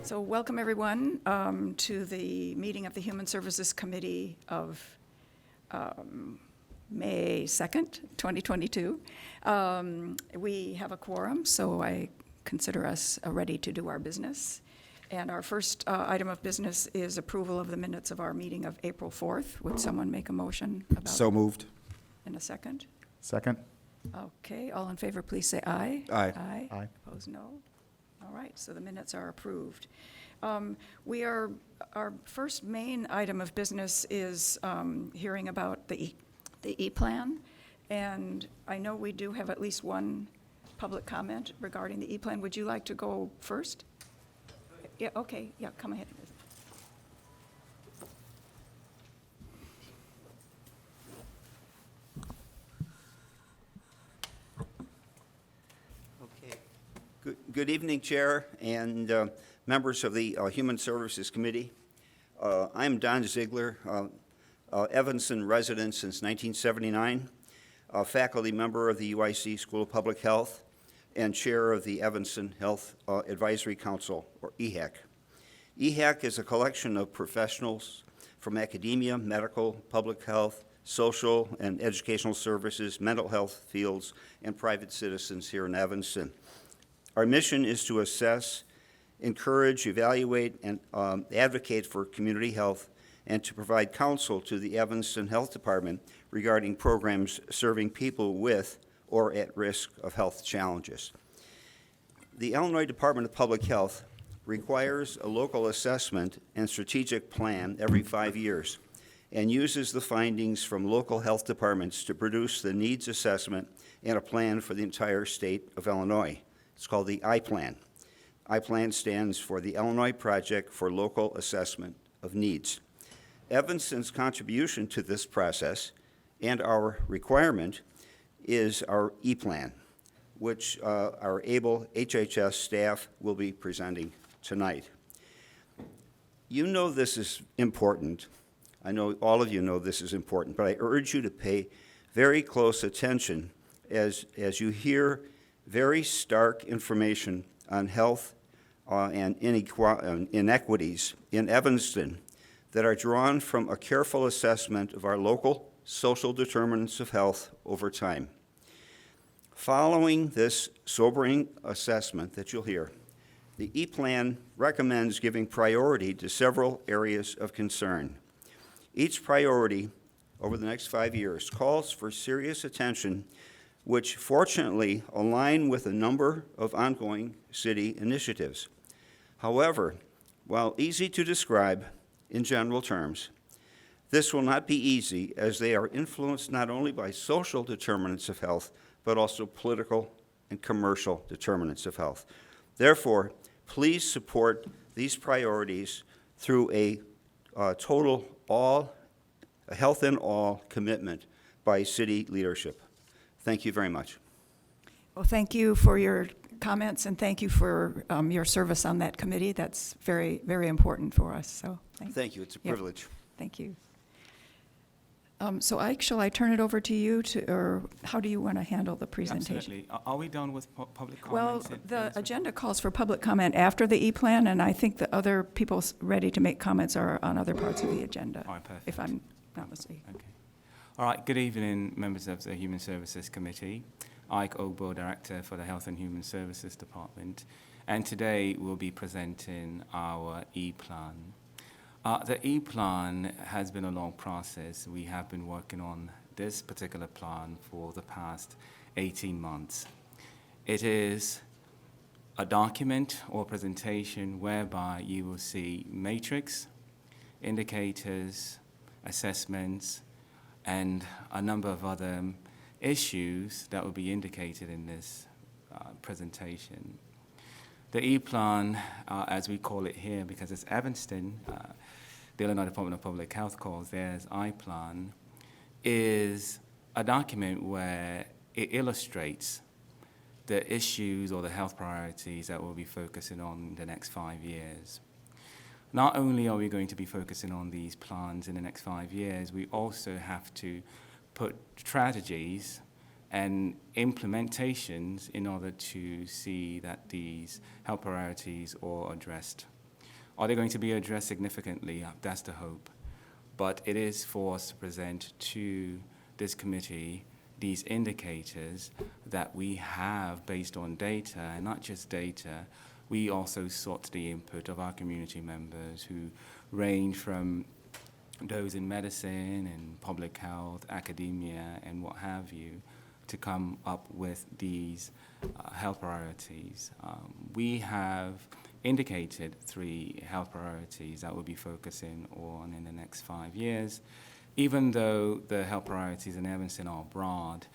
So welcome, everyone, to the meeting of the Human Services Committee of May 2nd, 2022. We have a quorum, so I consider us ready to do our business. And our first item of business is approval of the minutes of our meeting of April 4th. Would someone make a motion about So moved. in a second? Second. Okay, all in favor, please say aye. Aye. Aye. Aye. Opposed, no. All right, so the minutes are approved. Our first main item of business is hearing about the E-Plan. And I know we do have at least one public comment regarding the E-Plan. Would you like to go first? Yeah, okay, yeah, come ahead. Good evening, Chair and members of the Human Services Committee. I'm Don Ziegler, Evanston resident since 1979, a faculty member of the UIC School of Public Health, and chair of the Evanston Health Advisory Council, or EHAC. EHAC is a collection of professionals from academia, medical, public health, social and educational services, mental health fields, and private citizens here in Evanston. Our mission is to assess, encourage, evaluate, and advocate for community health, and to provide counsel to the Evanston Health Department regarding programs serving people with or at risk of health challenges. The Illinois Department of Public Health requires a local assessment and strategic plan every 5 years and uses the findings from local health departments to produce the needs assessment and a plan for the entire state of Illinois. It's called the I-Plan. I-Plan stands for the Illinois Project for Local Assessment of Needs. Evanston's contribution to this process and our requirement is our E-Plan, which our able HHS staff will be presenting tonight. You know this is important. I know all of you know this is important, but I urge you to pay very close attention as you hear very stark information on health and inequities in Evanston that are drawn from a careful assessment of our local social determinants of health over time. Following this sobering assessment that you'll hear, the E-Plan recommends giving priority to several areas of concern. Each priority over the next 5 years calls for serious attention, which fortunately align with a number of ongoing city initiatives. However, while easy to describe in general terms, this will not be easy as they are influenced not only by social determinants of health, but also political and commercial determinants of health. Therefore, please support these priorities through a health in all commitment by city leadership. Thank you very much. Well, thank you for your comments, and thank you for your service on that committee. That's very, very important for us. So Thank you. It's a privilege. Thank you. So, Ike, shall I turn it over to you, or how do you want to handle the presentation? Absolutely. Are we done with public Well, comments? the agenda calls for public comment after the E-Plan, and I think the other people ready to make comments are on other parts of the agenda, All right, perfect. if I'm not mistaken. Okay. All right, good evening, members of the Human Services Committee. Ike Ogbo, Director for the Health and Human Services Department, and today we'll be presenting our E-Plan. The E-Plan has been a long process. We have been working on this particular plan for the past 18 months. It is a document or presentation whereby you will see matrix, indicators, assessments, and a number of other issues that will be indicated in this presentation. The E-Plan, as we call it here, because it's Evanston, the Illinois Department of Public Health calls theirs I-Plan, is a document where it illustrates the issues or the health priorities that we'll be focusing on in the next 5 years. Not only are we going to be focusing on these plans in the next 5 years, we also have to put strategies and implementations in order to see that these health priorities are addressed. Are they going to be addressed significantly? That's the hope. But it is for us to present to this committee these indicators that we have based on data, and not just data. We also sought the input of our community members who range from those in medicine and public health, academia, and what have you, to come up with these health priorities. We have indicated 3 health priorities that we'll be focusing on in the next 5 years. Even though the health priorities in Evanston are broad,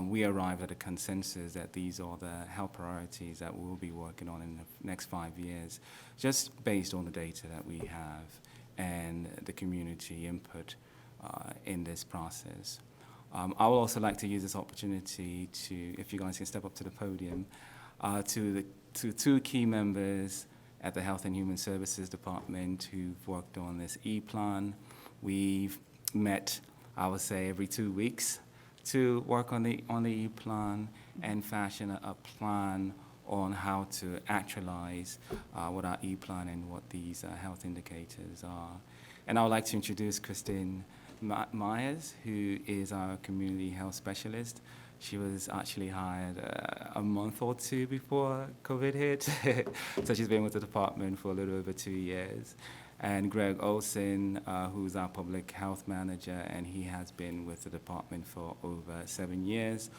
we arrived at a consensus that these are the health priorities that we'll be working on in the next 5 years, just based on the data that we have and the community input in this process. I would also like to use this opportunity to, if you guys can step up to the podium, to 2 key members at the Health and Human Services Department who've worked on this E-Plan. We've met, I would say, every 2 weeks to work on the E-Plan and fashion a plan on how to actualize what our E-Plan and what these health indicators are. And I would like to introduce Christine Myers, who is our community health specialist. She was actually hired a month or 2 before COVID hit, so she's been with the department for a little over 2 years. And Greg Olson, who's our public health manager, and he has been with the department for over 7 years.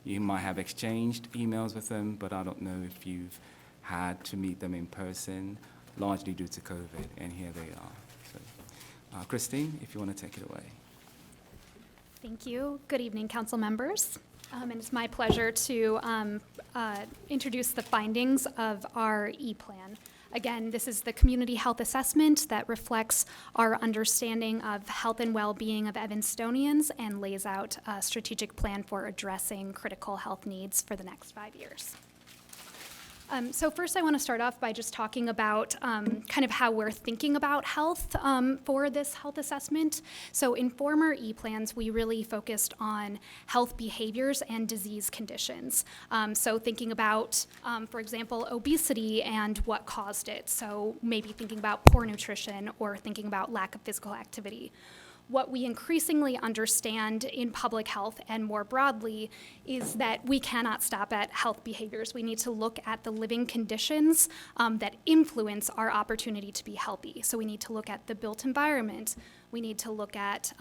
You might have exchanged emails with them, but I don't know if you've had to meet them in person, largely due to COVID, and here they are. So, Christine, if you want to take it away. Thank you. Good evening, council members. And it's my pleasure to introduce the findings of our E-Plan. Again, this is the community health assessment that reflects our understanding of health and well-being of Evanstonians and lays out a strategic plan for addressing critical health needs for the next 5 years. So first I want to start off by just talking about kind of how we're thinking about health for this health assessment. So in former E-plans, we really focused on health behaviors and disease conditions. So thinking about, for example, obesity and what caused it. So maybe thinking about poor nutrition or thinking about lack of physical activity. What we increasingly understand in public health and more broadly is that we cannot stop at health behaviors. We need to look at the living conditions that influence our opportunity to be healthy. So we need to look at the built environment. We need to look at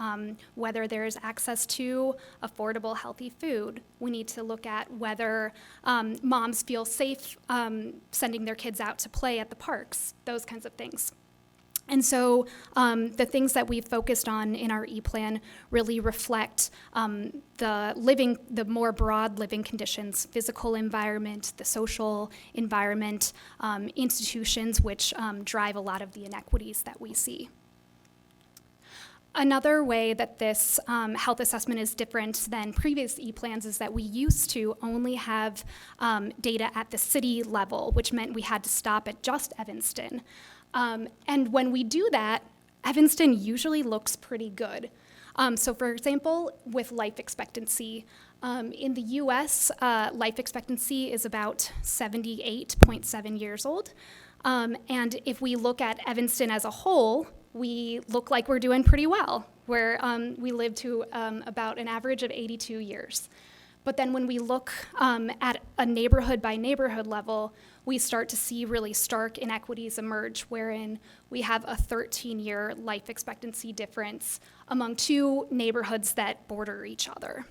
whether there's access to affordable, healthy food. We need to look at whether moms feel safe sending their kids out to play at the parks, those kinds of things. And so the things that we've focused on in our E-Plan really reflect the more broad living conditions, physical environment, the social environment, institutions, which drive a lot of the inequities that we see. Another way that this health assessment is different than previous E-plans is that we used to only have data at the city level, which meant we had to stop at just Evanston. And when we do that, Evanston usually looks pretty good. So for example, with life expectancy, in the US, life expectancy is about 78.7 years old. And if we look at Evanston as a whole, we look like we're doing pretty well, where we live to about an average of 82 years. But then when we look at a neighborhood by neighborhood level, we start to see really stark inequities emerge, wherein we have a 13-year life expectancy difference among 2 neighborhoods that border each other.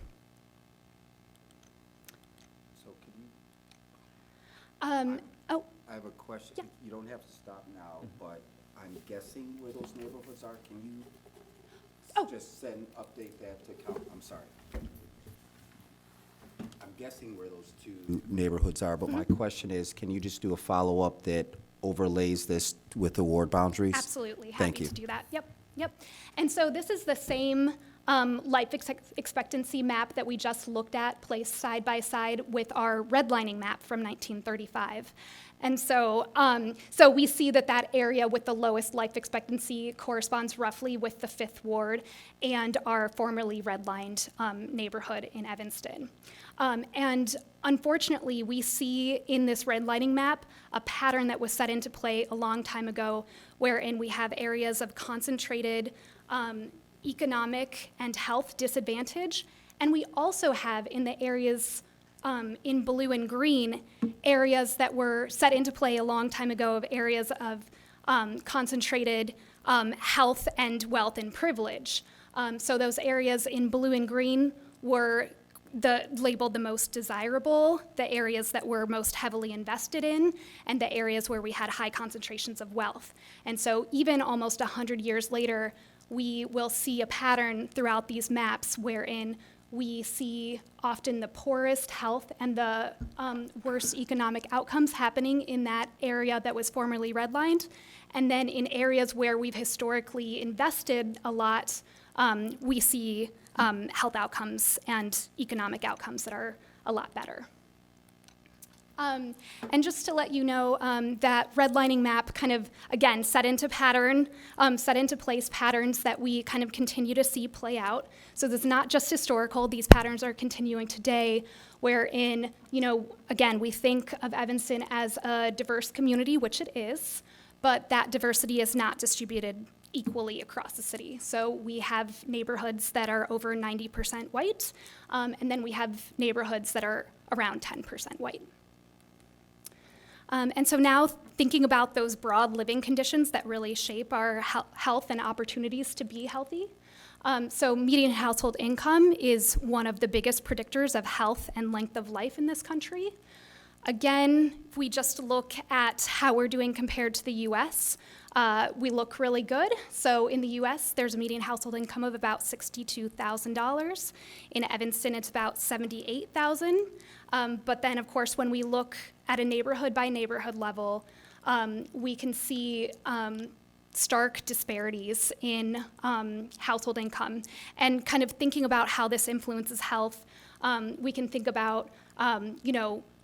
So can you, Oh, I have a question. Yeah. You don't have to stop now, but I'm guessing where those neighborhoods are. Can you just update that to count? I'm sorry. I'm guessing where those 2 neighborhoods are, but my question is, can you just do a follow-up that overlays this with the ward boundaries? absolutely. Thank Happy you. to do that. Yep. And so this is the same life expectancy map that we just looked at placed side by side with our redlining map from 1935. And so, so we see that that area with the lowest life expectancy corresponds roughly with the 5th Ward and our formerly redlined neighborhood in Evanston. And unfortunately, we see in this redlining map a pattern that was set into play a long time ago, wherein we have areas of concentrated economic and health disadvantage. And we also have in the areas in blue and green, areas that were set into play a long time ago of areas of concentrated health and wealth and privilege. So those areas in blue and green were labeled the most desirable, the areas that were most heavily invested in, and the areas where we had high concentrations of wealth. And so even almost 100 years later, we will see a pattern throughout these maps wherein we see often the poorest health and the worst economic outcomes happening in that area that was formerly redlined. And then in areas where we've historically invested a lot, we see health outcomes and economic outcomes that are a lot better. And just to let you know, that redlining map kind of, again, set into place patterns that we kind of continue to see play out. So this is not just historical, these patterns are continuing today, wherein, again, we think of Evanston as a diverse community, which it is, but that diversity is not distributed equally across the city. So we have neighborhoods that are over 90% white, and then we have neighborhoods that are around 10% white. And so now thinking about those broad living conditions that really shape our health and opportunities to be healthy. So median household income is one of the biggest predictors of health and length of life in this country. Again, if we just look at how we're doing compared to the US, we look really good. So in the US, there's a median household income of about $62,000. In Evanston, it's about $78,000. But then, of course, when we look at a neighborhood by neighborhood level, we can see stark disparities in household income. And kind of thinking about how this influences health, we can think about,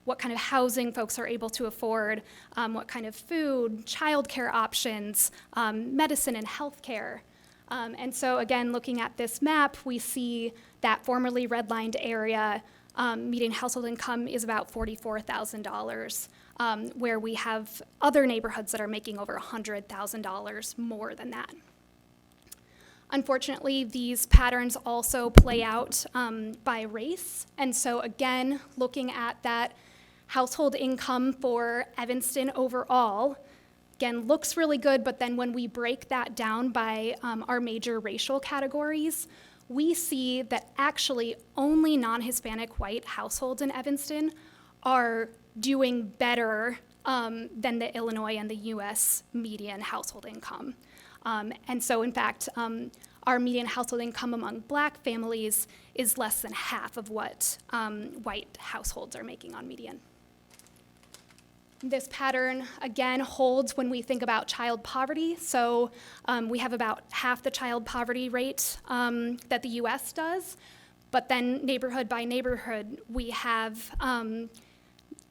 what kind of housing folks are able to afford, what kind of food, childcare options, medicine and healthcare. And so again, looking at this map, we see that formerly redlined area, median household income is about $44,000, where we have other neighborhoods that are making over $100,000 more than that. Unfortunately, these patterns also play out by race. And so again, looking at that household income for Evanston overall, again, looks really good, but then when we break that down by our major racial categories, we see that actually only non-Hispanic white households in Evanston are doing better than the Illinois and the US median household income. And so in fact, our median household income among Black families is less than half of what white households are making on median. This pattern, again, holds when we think about child poverty. So we have about half the child poverty rate that the US does, but then neighborhood by neighborhood, we have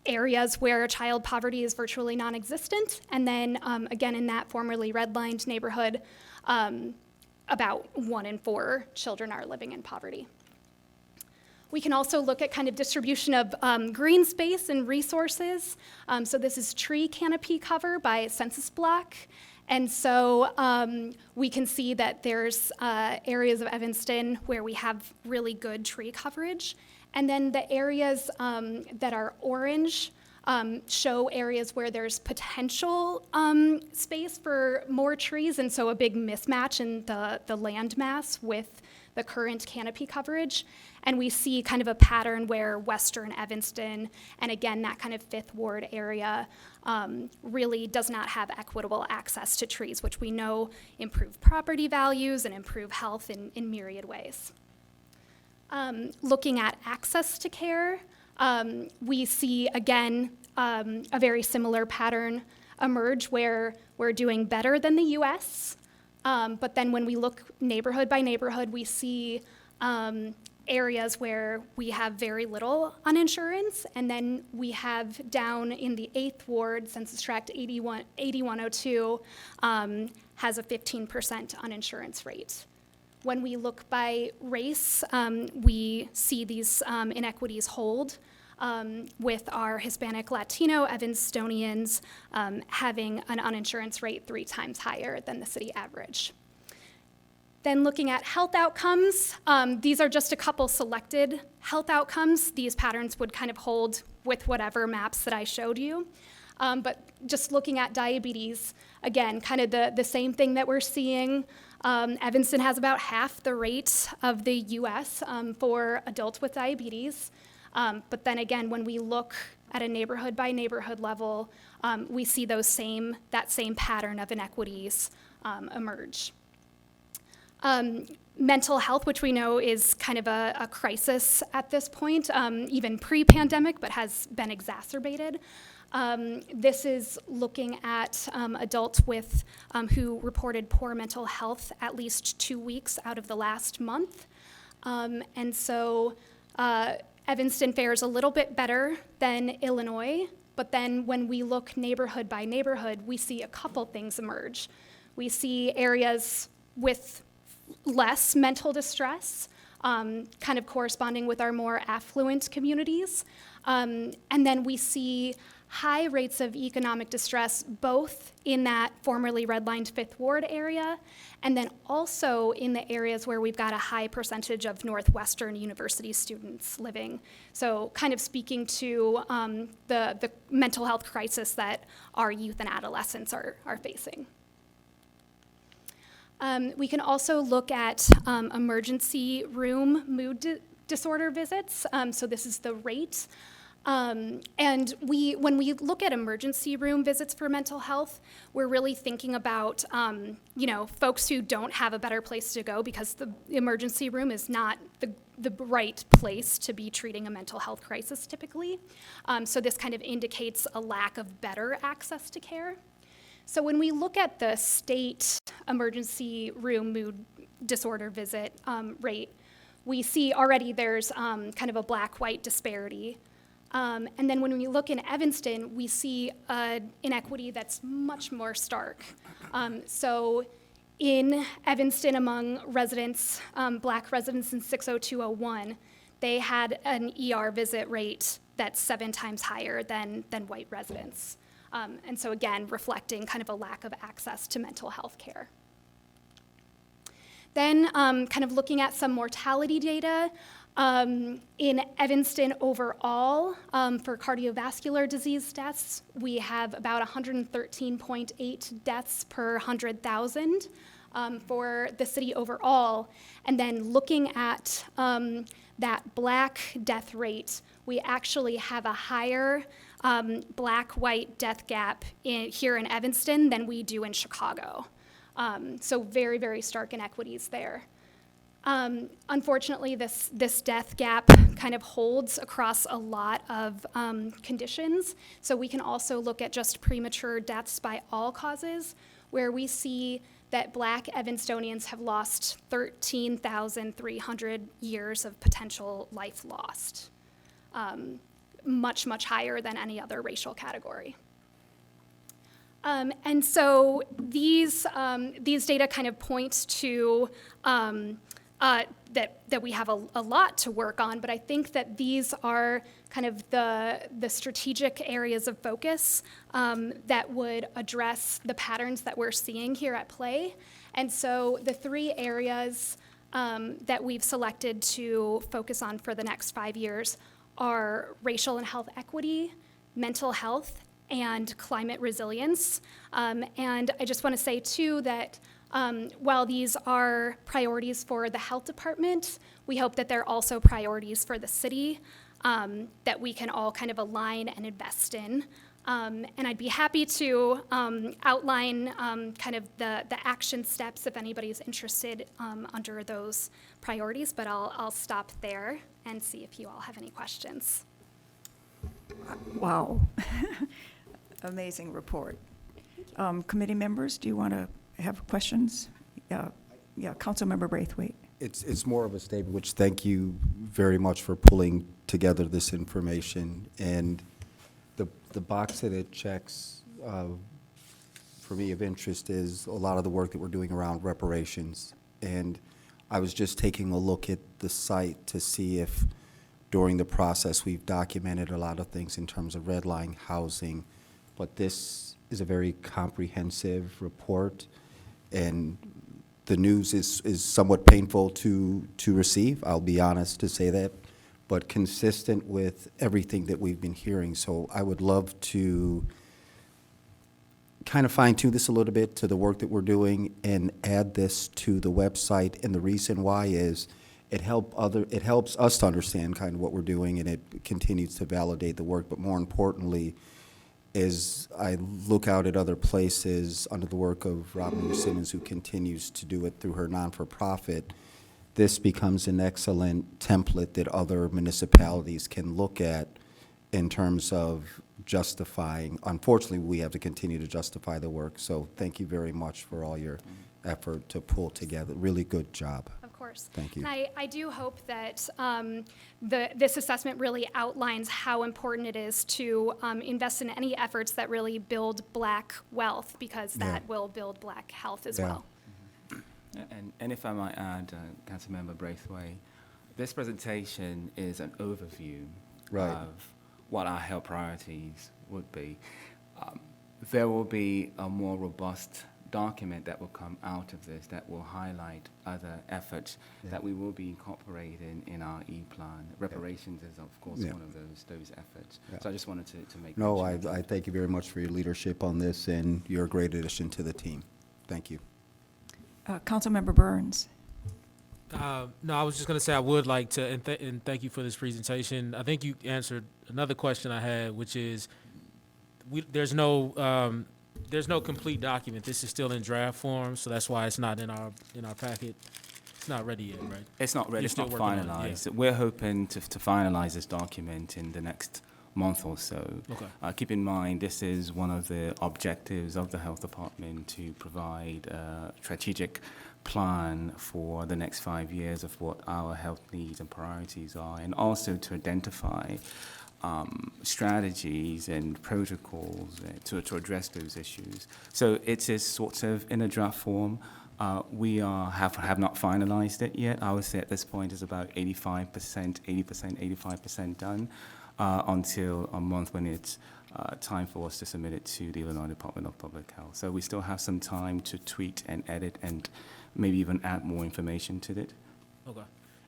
areas where child poverty is virtually non-existent, and then again in that formerly redlined neighborhood, about 1 in 4 children are living in poverty. We can also look at kind of distribution of green space and resources. So this is tree canopy cover by census block. And so we can see that there's areas of Evanston where we have really good tree coverage. And then the areas that are orange show areas where there's potential space for more trees, and so a big mismatch in the land mass with the current canopy coverage. And we see kind of a pattern where Western Evanston, and again, that kind of 5th Ward area, really does not have equitable access to trees, which we know improve property values and improve health in myriad ways. Looking at access to care, we see, again, a very similar pattern emerge where we're doing better than the US. But then when we look neighborhood by neighborhood, we see areas where we have very little uninsurance, and then we have down in the 8th Ward, Census Tract 8102, has a 15% uninsurance rate. When we look by race, we see these inequities hold, with our Hispanic, Latino, Evanstonians having an uninsurance rate 3 times higher than the city average. Then looking at health outcomes, these are just a couple selected health outcomes. These patterns would kind of hold with whatever maps that I showed you. But just looking at diabetes, again, kind of the same thing that we're seeing. Evanston has about half the rate of the US for adults with diabetes. But then again, when we look at a neighborhood by neighborhood level, we see that same pattern of inequities emerge. Mental health, which we know is kind of a crisis at this point, even pre-pandemic, but has been exacerbated. This is looking at adults with who reported poor mental health at least 2 weeks out of the last month. And so Evanston fares a little bit better than Illinois, but then when we look neighborhood by neighborhood, we see a couple things emerge. We see areas with less mental distress, kind of corresponding with our more affluent communities. And then we see high rates of economic distress, both in that formerly redlined 5th Ward area, and then also in the areas where we've got a high percentage of Northwestern University students living. So kind of speaking to the mental health crisis that our youth and adolescents are facing. We can also look at emergency room mood disorder visits. So this is the rate. And when we look at emergency room visits for mental health, we're really thinking about, folks who don't have a better place to go because the emergency room is not the right place to be treating a mental health crisis typically. So this kind of indicates a lack of better access to care. So when we look at the state emergency room mood disorder visit rate, we see already there's kind of a black-white disparity. And then when we look in Evanston, we see an inequity that's much more stark. So in Evanston, among residents, Black residents in 60201, they had an ER visit rate that's 7 times higher than white residents. And so again, reflecting kind of a lack of access to mental health care. Then kind of looking at some mortality data. In Evanston overall, for cardiovascular disease deaths, we have about 113.8 deaths per 100,000 for the city overall. And then looking at that Black death rate, we actually have a higher Black-white death gap here in Evanston than we do in Chicago. So very, very stark inequities there. Unfortunately, this death gap kind of holds across a lot of conditions. So we can also look at just premature deaths by all causes, where we see that Black Evanstonians have lost 13,300 years of potential life lost, much, much higher than any other racial category. And so these data kind of point to that we have a lot to work on, but I think that these are kind of the strategic areas of focus that would address the patterns that we're seeing here at play. And so the 3 areas that we've selected to focus on for the next 5 years are racial and health equity, mental health, and climate resilience. And I just want to say, too, that while these are priorities for the health department, we hope that they're also priorities for the city that we can all kind of align and invest in. And I'd be happy to outline kind of the action steps if anybody's interested under those priorities, but I'll stop there and see if you all have any questions. Wow. Amazing report. Committee members, do you want to have questions? Yeah, Councilmember Braithwaite. It's more of a statement, which thank you very much for pulling together this information. And the box that it checks, for me of interest is a lot of the work that we're doing around reparations. And I was just taking a look at the site to see if during the process we've documented a lot of things in terms of redlining housing. But this is a very comprehensive report, and the news is somewhat painful to receive, I'll be honest to say that, but consistent with everything that we've been hearing. So I would love to kind of fine tune this a little bit to the work that we're doing and add this to the website. And the reason why is it helps us to understand kind of what we're doing, and it continues to validate the work. But more importantly, as I look out at other places under the work of Robin Simmons, who continues to do it through her non-for-profit, this becomes an excellent template that other municipalities can look at in terms of justifying. Unfortunately, we have to continue to justify the work. So thank you very much for all your effort to pull together. Really good job. Of course. Thank you. And I do hope that this assessment really outlines how important it is to invest in any efforts that really build Black wealth, because that Yeah. will build Black health as Yeah. well. And if I might add, Councilmember Braithwaite, this presentation is an overview Right. of what our health priorities would be. There will be a more robust document that will come out of this that will highlight other efforts that we will be incorporating in our E-plan. Reparations is, of course, Yeah. one of those efforts. Yeah. So I just wanted to make No, mention. I thank you very much for your leadership on this, and you're a great addition to the team. Thank you. Councilmember Burns. No, I was just going to say I would like to, and thank you for this presentation. I think you answered another question I had, which is, there's no complete document. This is still in draft form, so that's why it's not in our packet. It's not ready yet, right? It's not ready, You're it's not still working on it, finalized. We're hoping to finalize this document in the next month or so. Okay. Keep in mind, this is one of the objectives of the Health Department, to provide a strategic plan for the next 5 years of what our health needs and priorities are, and also to identify strategies and protocols to address those issues. So it is sort of in a draft form. We have not finalized it yet. I would say at this point it's about 85% done until a month when it's time for us to submit it to the Illinois Department of Public Health. So we still have some time to tweak and edit and maybe even add more information to it. Okay.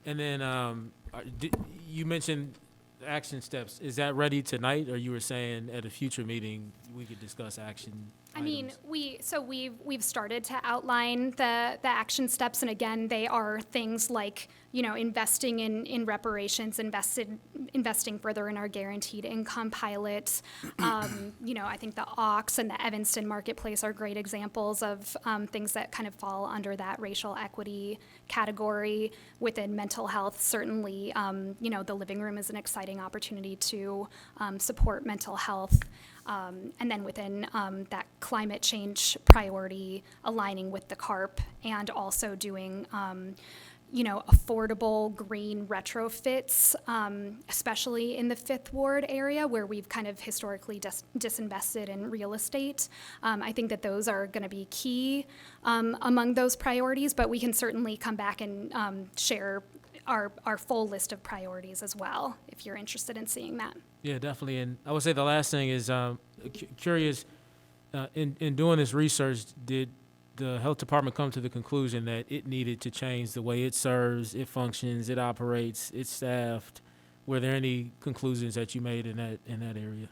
And then you mentioned action steps. Is that ready tonight, or you were saying at a future meeting we could discuss action I mean, items? we've started to outline the action steps, and again, they are things like, investing in reparations, investing further in our guaranteed income pilot. I think the Ox and the Evanston Marketplace are great examples of things that kind of fall under that racial equity category. Within mental health, certainly, the living room is an exciting opportunity to support mental health. And then within that climate change priority, aligning with the CARP, and also doing, affordable green retrofits, especially in the Fifth Ward area where we've kind of historically disinvested in real estate. I think that those are going to be key among those priorities, but we can certainly come back and share our full list of priorities as well, if you're interested in seeing that. Yeah, definitely. And I would say the last thing is curious, in doing this research, did the health department come to the conclusion that it needed to change the way it serves, it functions, it operates, it's staffed? Were there any conclusions that you made in that area?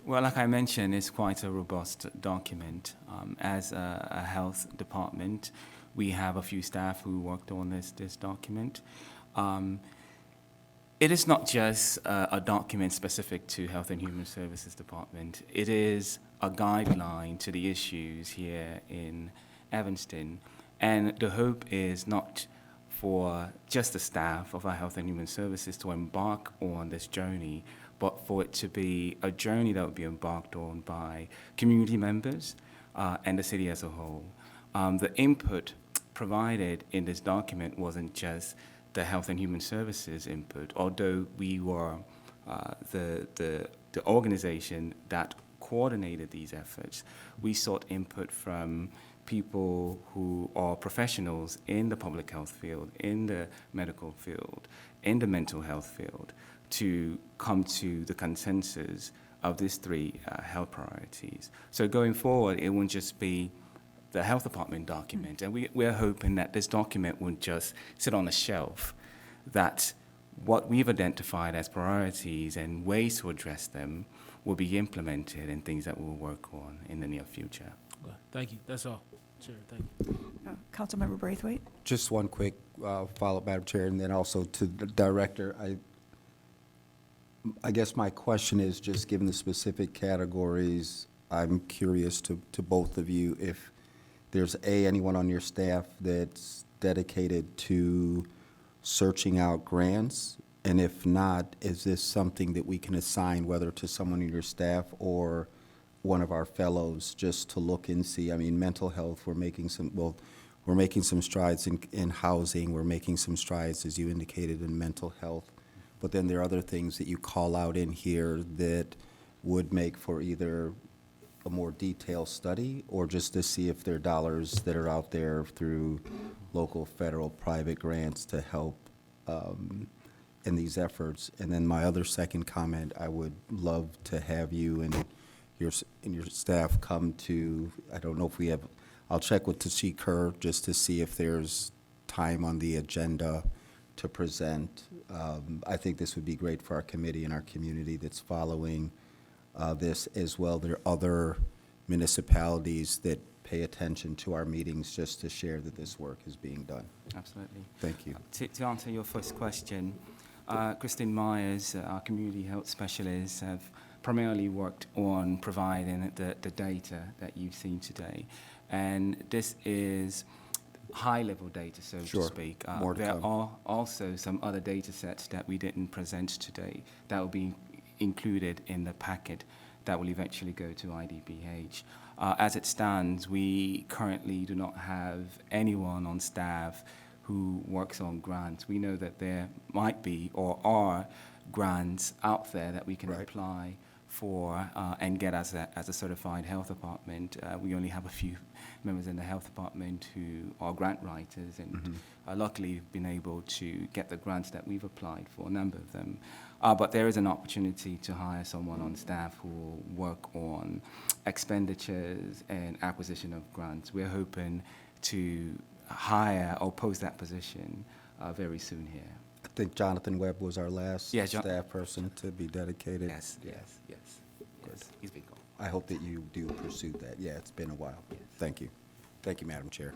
Well, like I mentioned, it's quite a robust document. As a health department, we have a few staff who worked on this document. It is not just a document specific to Health and Human Services Department. It is a guideline to the issues here in Evanston. And the hope is not for just the staff of our Health and Human Services to embark on this journey, but for it to be a journey that would be embarked on by community members and the city as a whole. The input provided in this document wasn't just the Health and Human Services input, although we were the organization that coordinated these efforts. We sought input from people who are professionals in the public health field, in the medical field, in the mental health field, to come to the consensus of these three health priorities. So going forward, it won't just be the health department document, and we're hoping that this document won't just sit on a shelf, that what we've identified as priorities and ways to address them will be implemented and things that we'll work on in the near future. Okay, thank you. That's all. Chair, thank you. Councilmember Braithwaite? Just one quick follow-up, Madam Chair, and then also to the Director. I guess my question is, just given the specific categories, I'm curious to both of you if there's anyone on your staff that's dedicated to searching out grants, and if not, is this something that we can assign whether to someone in your staff or one of our fellows just to look and see? I mean, mental health, we're making some strides in housing, we're making some strides, as you indicated, in mental health. But then there are other things that you call out in here that would make for either a more detailed study or just to see if there are dollars that are out there through local, federal, private grants to help in these efforts. And then my other second comment, I would love to have you and your staff come to, I don't know if we have, I'll check with Tashi Kerr just to see if there's time on the agenda to present. I think this would be great for our committee and our community that's following this as well. There are other municipalities that pay attention to our meetings just to share that this work is being done. Absolutely. Thank you. To answer your first question, Christine Myers, our community health specialist, have primarily worked on providing the data that you've seen today. And this is high-level data, so Sure. to speak. More to There come. are also some other data sets that we didn't present today that will be included in the packet that will eventually go to IDPH. As it stands, we currently do not have anyone on staff who works on grants. We know that there might be or are grants out there that we can Right. apply for and get as a certified health department. We only have a few members in the health department who are grant writers, and luckily we've been able to get the grants that we've applied for, a number of them. But there is an opportunity to hire someone on staff who will work on expenditures and acquisition of grants. We're hoping to hire or post that position very soon here. I think Jonathan Webb was our last Yeah, staff person to be dedicated. Yes. He's been gone. I hope that you do pursue that. Yeah, it's been a while. Yes. Thank you. Thank you, Madam Chair.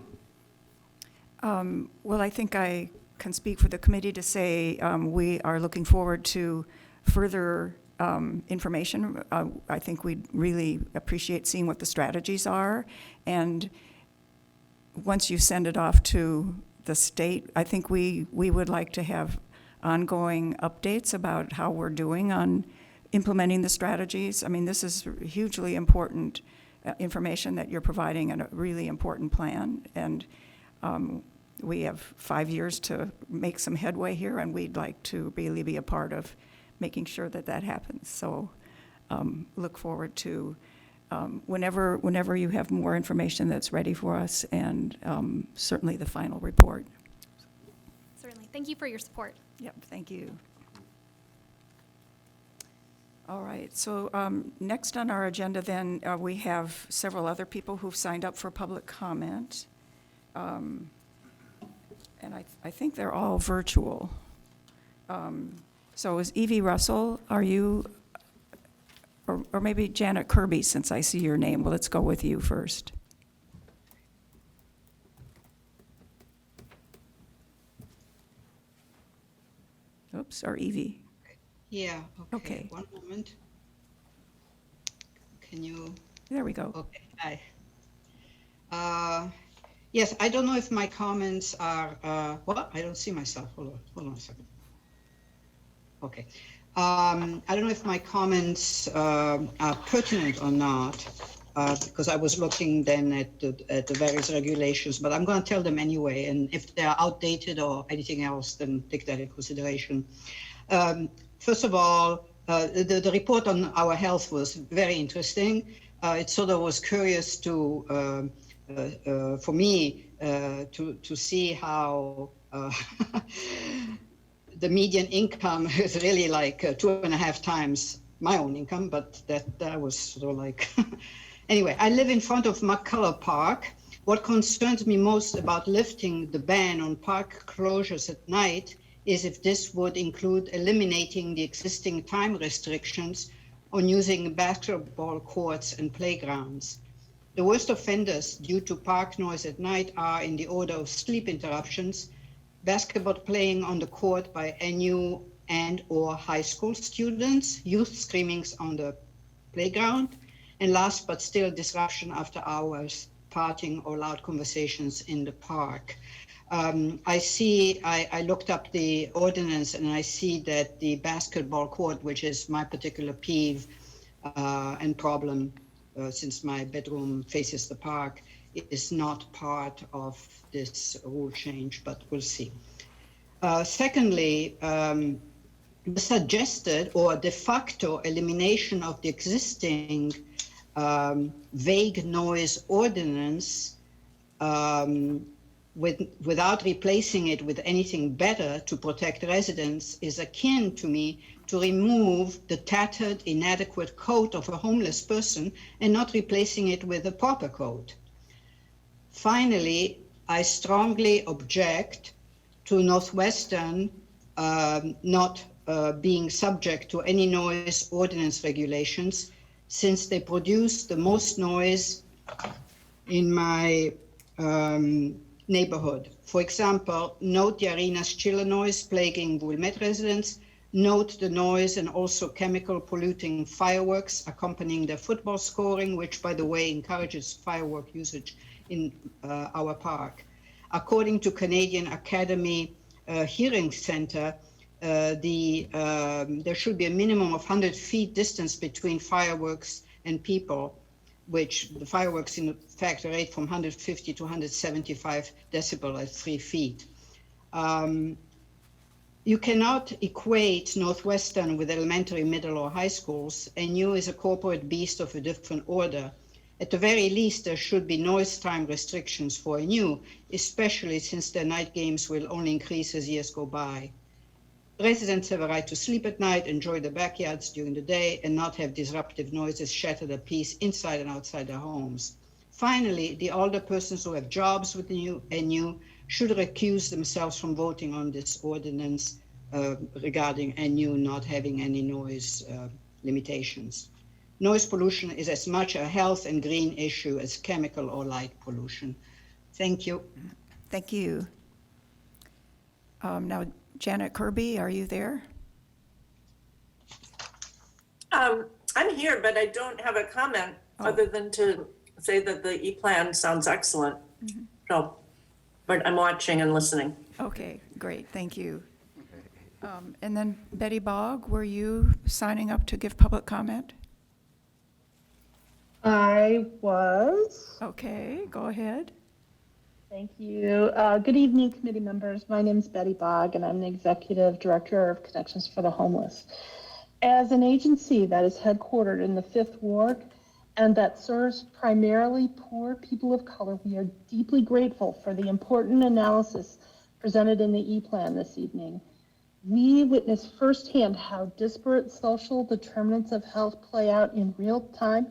Well, I think I can speak for the committee to say we are looking forward to further information. I think we'd really appreciate seeing what the strategies are. And once you send it off to the state, I think we would like to have ongoing updates about how we're doing on implementing the strategies. I mean, this is hugely important information that you're providing and a really important plan. And we have 5 years to make some headway here, and we'd like to really be a part of making sure that that happens. So look forward to whenever you have more information that's ready for us, and certainly the final report. Certainly. Thank you for your support. Yep, thank you. All right, so next on our agenda then, we have several other people who've signed up for public comment. And I think they're all virtual. So is Evie Russell, are you, or maybe Janet Kirby, since I see your name. Well, let's go with you first. Oops, or Evie. Yeah, okay. Okay. One moment. Can you, There we go. okay, hi. Yes, I don't know if my comments are, what? I don't see myself. Hold on a second. Okay. I don't know if my comments are pertinent or not. because I was looking then at the various regulations, but I'm going to tell them anyway. And if they're outdated or anything else, then take that in consideration. First of all, the report on our health was very interesting. It sort of was curious to, for me, to see how the median income is really like 2.5 times my own income, but that was sort of like, anyway, I live in front of McCullough Park. What concerns me most about lifting the ban on park closures at night is if this would include eliminating the existing time restrictions on using basketball courts and playgrounds. The worst offenders due to park noise at night are in the order of sleep interruptions, basketball playing on the court by NU and or high school students, youth screamings on the playground, and last but still disruption after hours, partying or loud conversations in the park. I looked up the ordinance and I see that the basketball court, which is my particular peeve and problem since my bedroom faces the park, is not part of this rule change, but we'll see. Secondly, the suggested or de facto elimination of the existing vague noise ordinance without replacing it with anything better to protect residents is akin to me to remove the tattered, inadequate coat of a homeless person and not replacing it with a proper coat. Finally, I strongly object to Northwestern not being subject to any noise ordinance regulations, since they produce the most noise in my neighborhood. For example, note the arena's chiller noise plaguing Wilmette residents, note the noise and also chemical polluting fireworks accompanying the football scoring, which, by the way, encourages firework usage in our park. According to Canadian Academy Hearing Center, there should be a minimum of 100 feet distance between fireworks and people, which the fireworks in fact rate from 150 to 175 decibel at 3 feet. You cannot equate Northwestern with elementary, middle, or high schools. NU is a corporate beast of a different order. At the very least, there should be noise time restrictions for NU, especially since their night games will only increase as years go by. Residents have a right to sleep at night, enjoy their backyards during the day, and not have disruptive noises shatter their peace inside and outside their homes. Finally, the older persons who have jobs with the NU should recuse themselves from voting on this ordinance regarding NU not having any noise limitations. Noise pollution is as much a health and green issue as chemical or light pollution. Thank you. Thank you. Now, Janet Kirby, are you there? I'm here, but I don't have a comment other than to say that the E-plan sounds excellent. So, but I'm watching and listening. Okay, great, thank you. And then Betty Bogg, were you signing up to give public comment? I was. Okay, go ahead. Thank you. Good evening, committee members. My name is Betty Bogg, and I'm the Executive Director of Connections for the Homeless. As an agency that is headquartered in the 5th Ward and that serves primarily poor people of color, we are deeply grateful for the important analysis presented in the E-Plan this evening. We witnessed firsthand how disparate social determinants of health play out in real time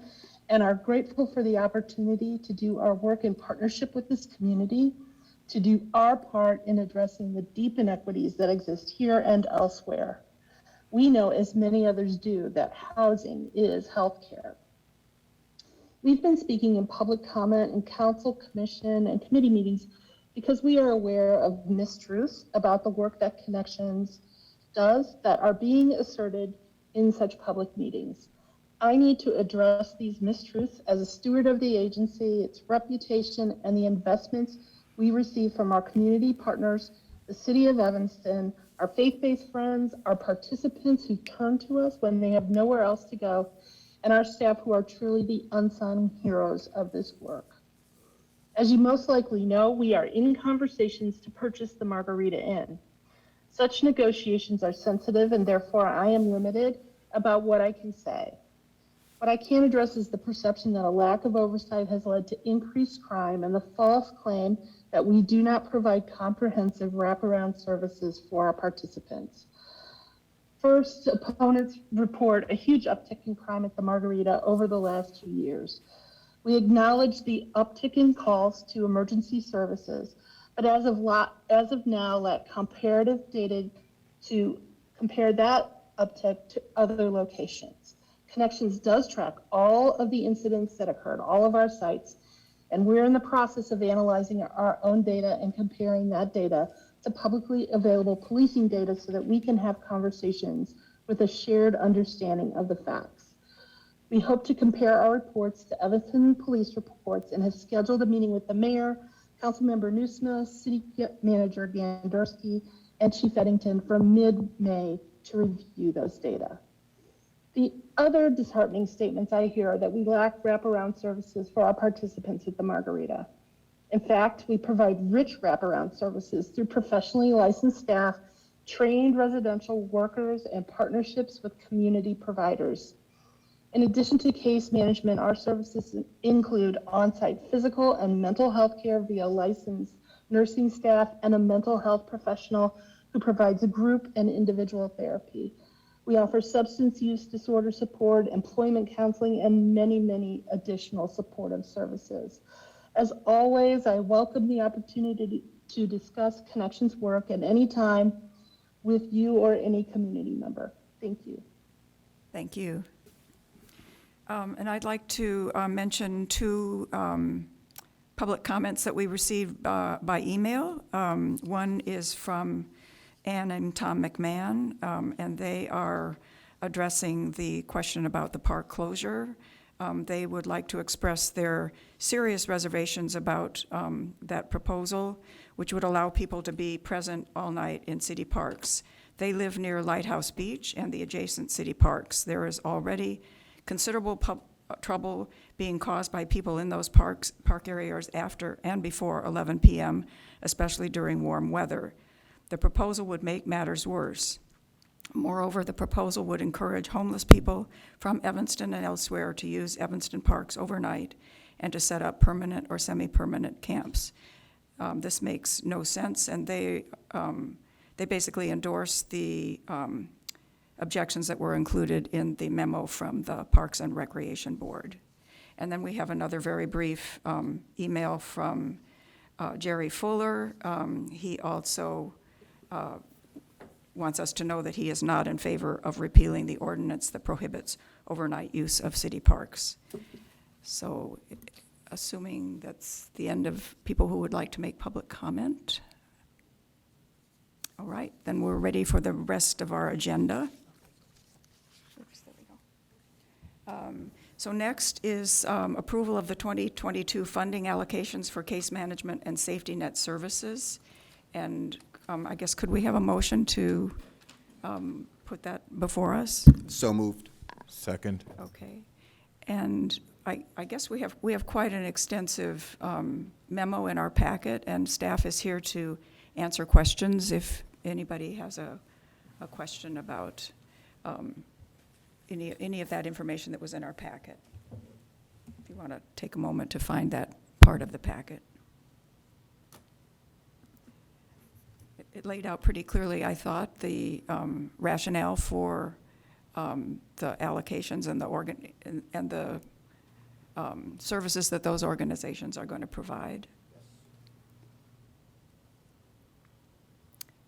and are grateful for the opportunity to do our work in partnership with this community, to do our part in addressing the deep inequities that exist here and elsewhere. We know, as many others do, that housing is healthcare. We've been speaking in public comment in council, commission, and committee meetings because we are aware of mistruths about the work that Connections does that are being asserted in such public meetings. I need to address these mistruths as a steward of the agency, its reputation, and the investments we receive from our community partners, the City of Evanston, our faith-based friends, our participants who turn to us when they have nowhere else to go, and our staff who are truly the unsung heroes of this work. As you most likely know, we are in conversations to purchase the Margarita Inn. Such negotiations are sensitive, and therefore I am limited about what I can say. What I can address is the perception that a lack of oversight has led to increased crime and the false claim that we do not provide comprehensive wraparound services for our participants. First, opponents report a huge uptick in crime at the Margarita over the last 2 years. We acknowledge the uptick in calls to emergency services, but as of now, lack comparative data to compare that uptick to other locations. Connections does track all of the incidents that occurred, all of our sites, and we're in the process of analyzing our own data and comparing that data to publicly available policing data so that we can have conversations with a shared understanding of the facts. We hope to compare our reports to Evanston police reports and have scheduled a meeting with the mayor, Councilmember Nusma, City Manager Gandersky, and Chief Eddington for mid-May to review those data. The other disheartening statements I hear are that we lack wraparound services for our participants at the Margarita. In fact, we provide rich wraparound services through professionally licensed staff, trained residential workers, and partnerships with community providers. In addition to case management, our services include on-site physical and mental health care via licensed nursing staff and a mental health professional who provides group and individual therapy. We offer substance use disorder support, employment counseling, and many, many additional supportive services. As always, I welcome the opportunity to discuss Connections work at any time with you or any community member. Thank you. Thank you. And I'd like to mention two public comments that we received by email. One is from Ann and Tom McMahon, and they are addressing the question about the park closure. They would like to express their serious reservations about that proposal, which would allow people to be present all night in city parks. They live near Lighthouse Beach and the adjacent city parks. There is already considerable trouble being caused by people in those park areas after and before 11 p.m., especially during warm weather. The proposal would make matters worse. Moreover, the proposal would encourage homeless people from Evanston and elsewhere to use Evanston parks overnight and to set up permanent or semi-permanent camps. This makes no sense, and they basically endorse the objections that were included in the memo from the Parks and Recreation Board. And then we have another very brief email from Jerry Fuller. He also wants us to know that he is not in favor of repealing the ordinance that prohibits overnight use of city parks. So, assuming that's the end of people who would like to make public comment. All right, then we're ready for the rest of our agenda. Oops, there we go. So next is approval of the 2022 funding allocations for case management and safety net services. And I guess could we have a motion to put that before us? So moved. Second. Okay. And I guess we have quite an extensive memo in our packet, and staff is here to answer questions if anybody has a question about any of that information that was in our packet. If you want to take a moment to find that part of the packet. It laid out pretty clearly, I thought, the rationale for the allocations and the services that those organizations are going to provide.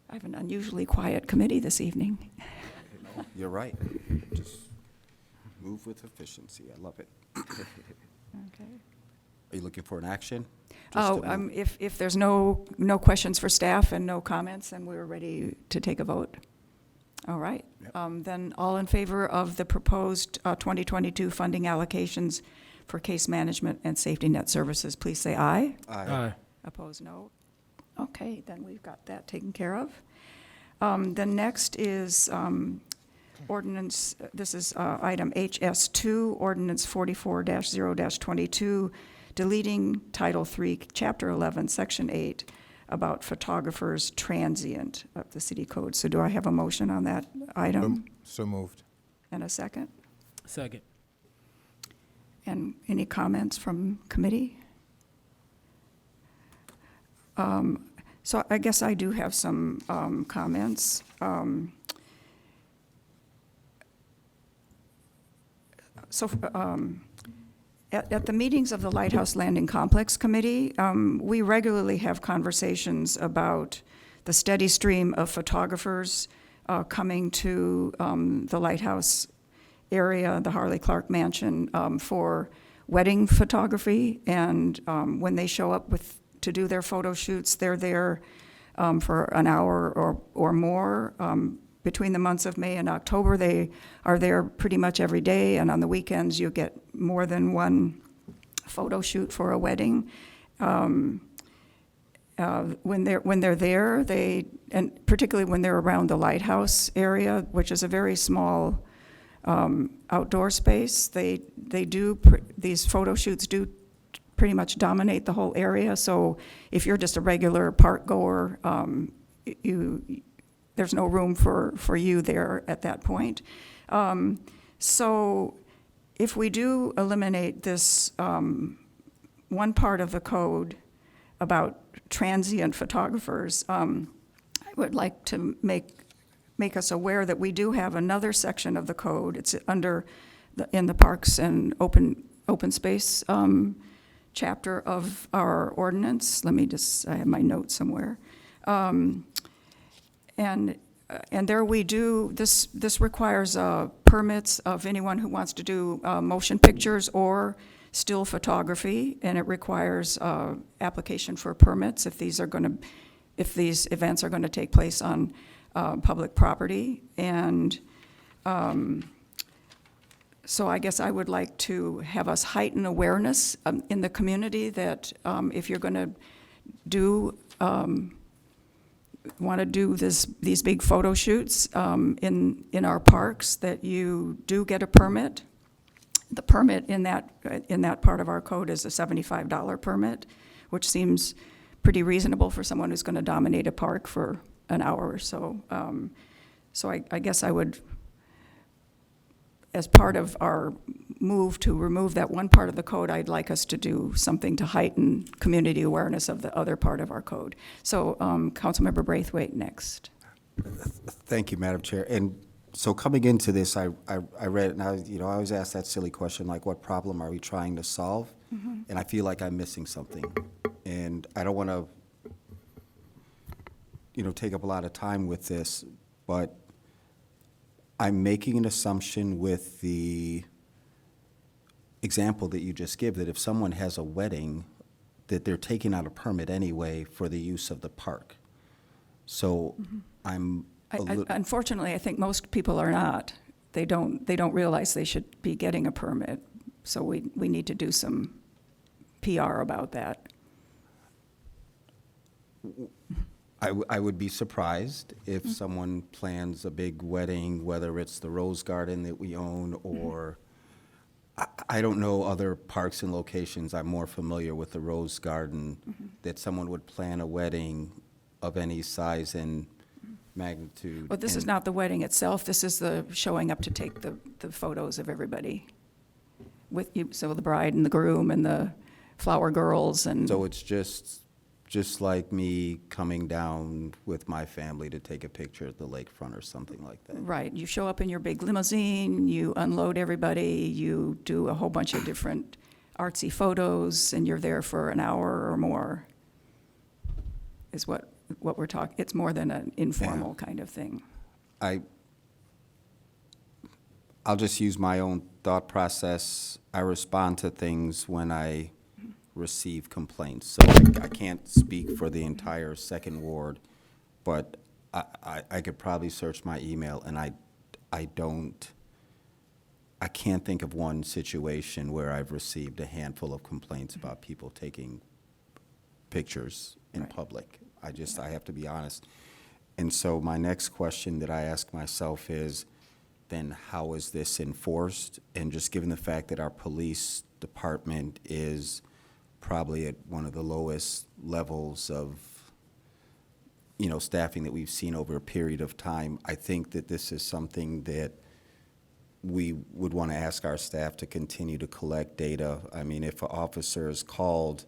I have an unusually quiet committee this evening. You're right. Just move with efficiency. I love it. Okay. Are you looking for an action? If there's no questions for staff and no comments, then we're ready to take a vote. All right. Yep. Then all in favor of the proposed 2022 funding allocations for case management and safety net services, please say aye. Aye. Opposed, no. Okay, then we've got that taken care of. Then next is ordinance, this is item HS2, ordinance 44-0-22, deleting Title 3, Chapter 11, Section 8, about photographers transient of the city code. So do I have a motion on that item? So moved. And a second? Second. And any comments from committee? So I guess I do have some comments. At the meetings of the Lighthouse Landing Complex Committee, we regularly have conversations about the steady stream of photographers coming to the Lighthouse area, the Harley Clark Mansion, for wedding photography. And when they show up to do their photo shoots, they're there for an hour or more. Between the months of May and October, they are there pretty much every day, and on the weekends, you get more than one photo shoot for a wedding. When they're there, and particularly when they're around the lighthouse area, which is a very small outdoor space, these photo shoots do pretty much dominate the whole area. So if you're just a regular park goer, there's no room for you there at that point. So if we do eliminate this one part of the code about transient photographers, I would like to make us aware that we do have another section of the code. It's in the Parks and Open Space chapter of our ordinance. I have my notes somewhere. And there we do, this requires permits of anyone who wants to do motion pictures or still photography, and it requires application for permits if these events are going to take place on public property. And so I guess I would like to have us heighten awareness in the community that if you're going to want to do these big photo shoots in our parks, that you do get a permit. The permit in that part of our code is a $75 permit, which seems pretty reasonable for someone who's going to dominate a park for an hour or so. So I guess I would, as part of our move to remove that one part of the code, I'd like us to do something to heighten community awareness of the other part of our code. So Councilmember Braithwaite next. Thank you, Madam Chair. And so coming into this, I read it, and I always ask that silly question, like, what problem are we trying to solve? Mm-hmm. And I feel like I'm missing something. And I don't want to, take up a lot of time with this, but I'm making an assumption with the example that you just gave, that if someone has a wedding, that they're taking out a permit anyway for the use of the park. So I'm unfortunately, I think most people are not. They don't realize they should be getting a permit. So we need to do some PR about that. I would be surprised if someone plans a big wedding, whether it's the Rose Garden that we own or I don't know other parks and locations. I'm more familiar with the Rose Garden, that someone would plan a wedding of any size and magnitude. Well, this is not the wedding itself. This is the showing up to take the photos of everybody with you. So the bride and the groom and the flower girls and. So it's just like me coming down with my family to take a picture at the lakefront or something like that. Right. You show up in your big limousine, you unload everybody, you do a whole bunch of different artsy photos, and you're there for an hour or more, is what we're talking. It's more than an informal kind of thing. I'll just use my own thought process. I respond to things when I receive complaints. So I can't speak for the entire Second Ward, but I could probably search my email, and I can't think of one situation where I've received a handful of complaints about people taking pictures in public. I have to be honest. And so my next question that I ask myself is then how is this enforced? And just given the fact that our police department is probably at one of the lowest levels of, staffing that we've seen over a period of time, I think that this is something that we would want to ask our staff to continue to collect data. I mean, if an officer is called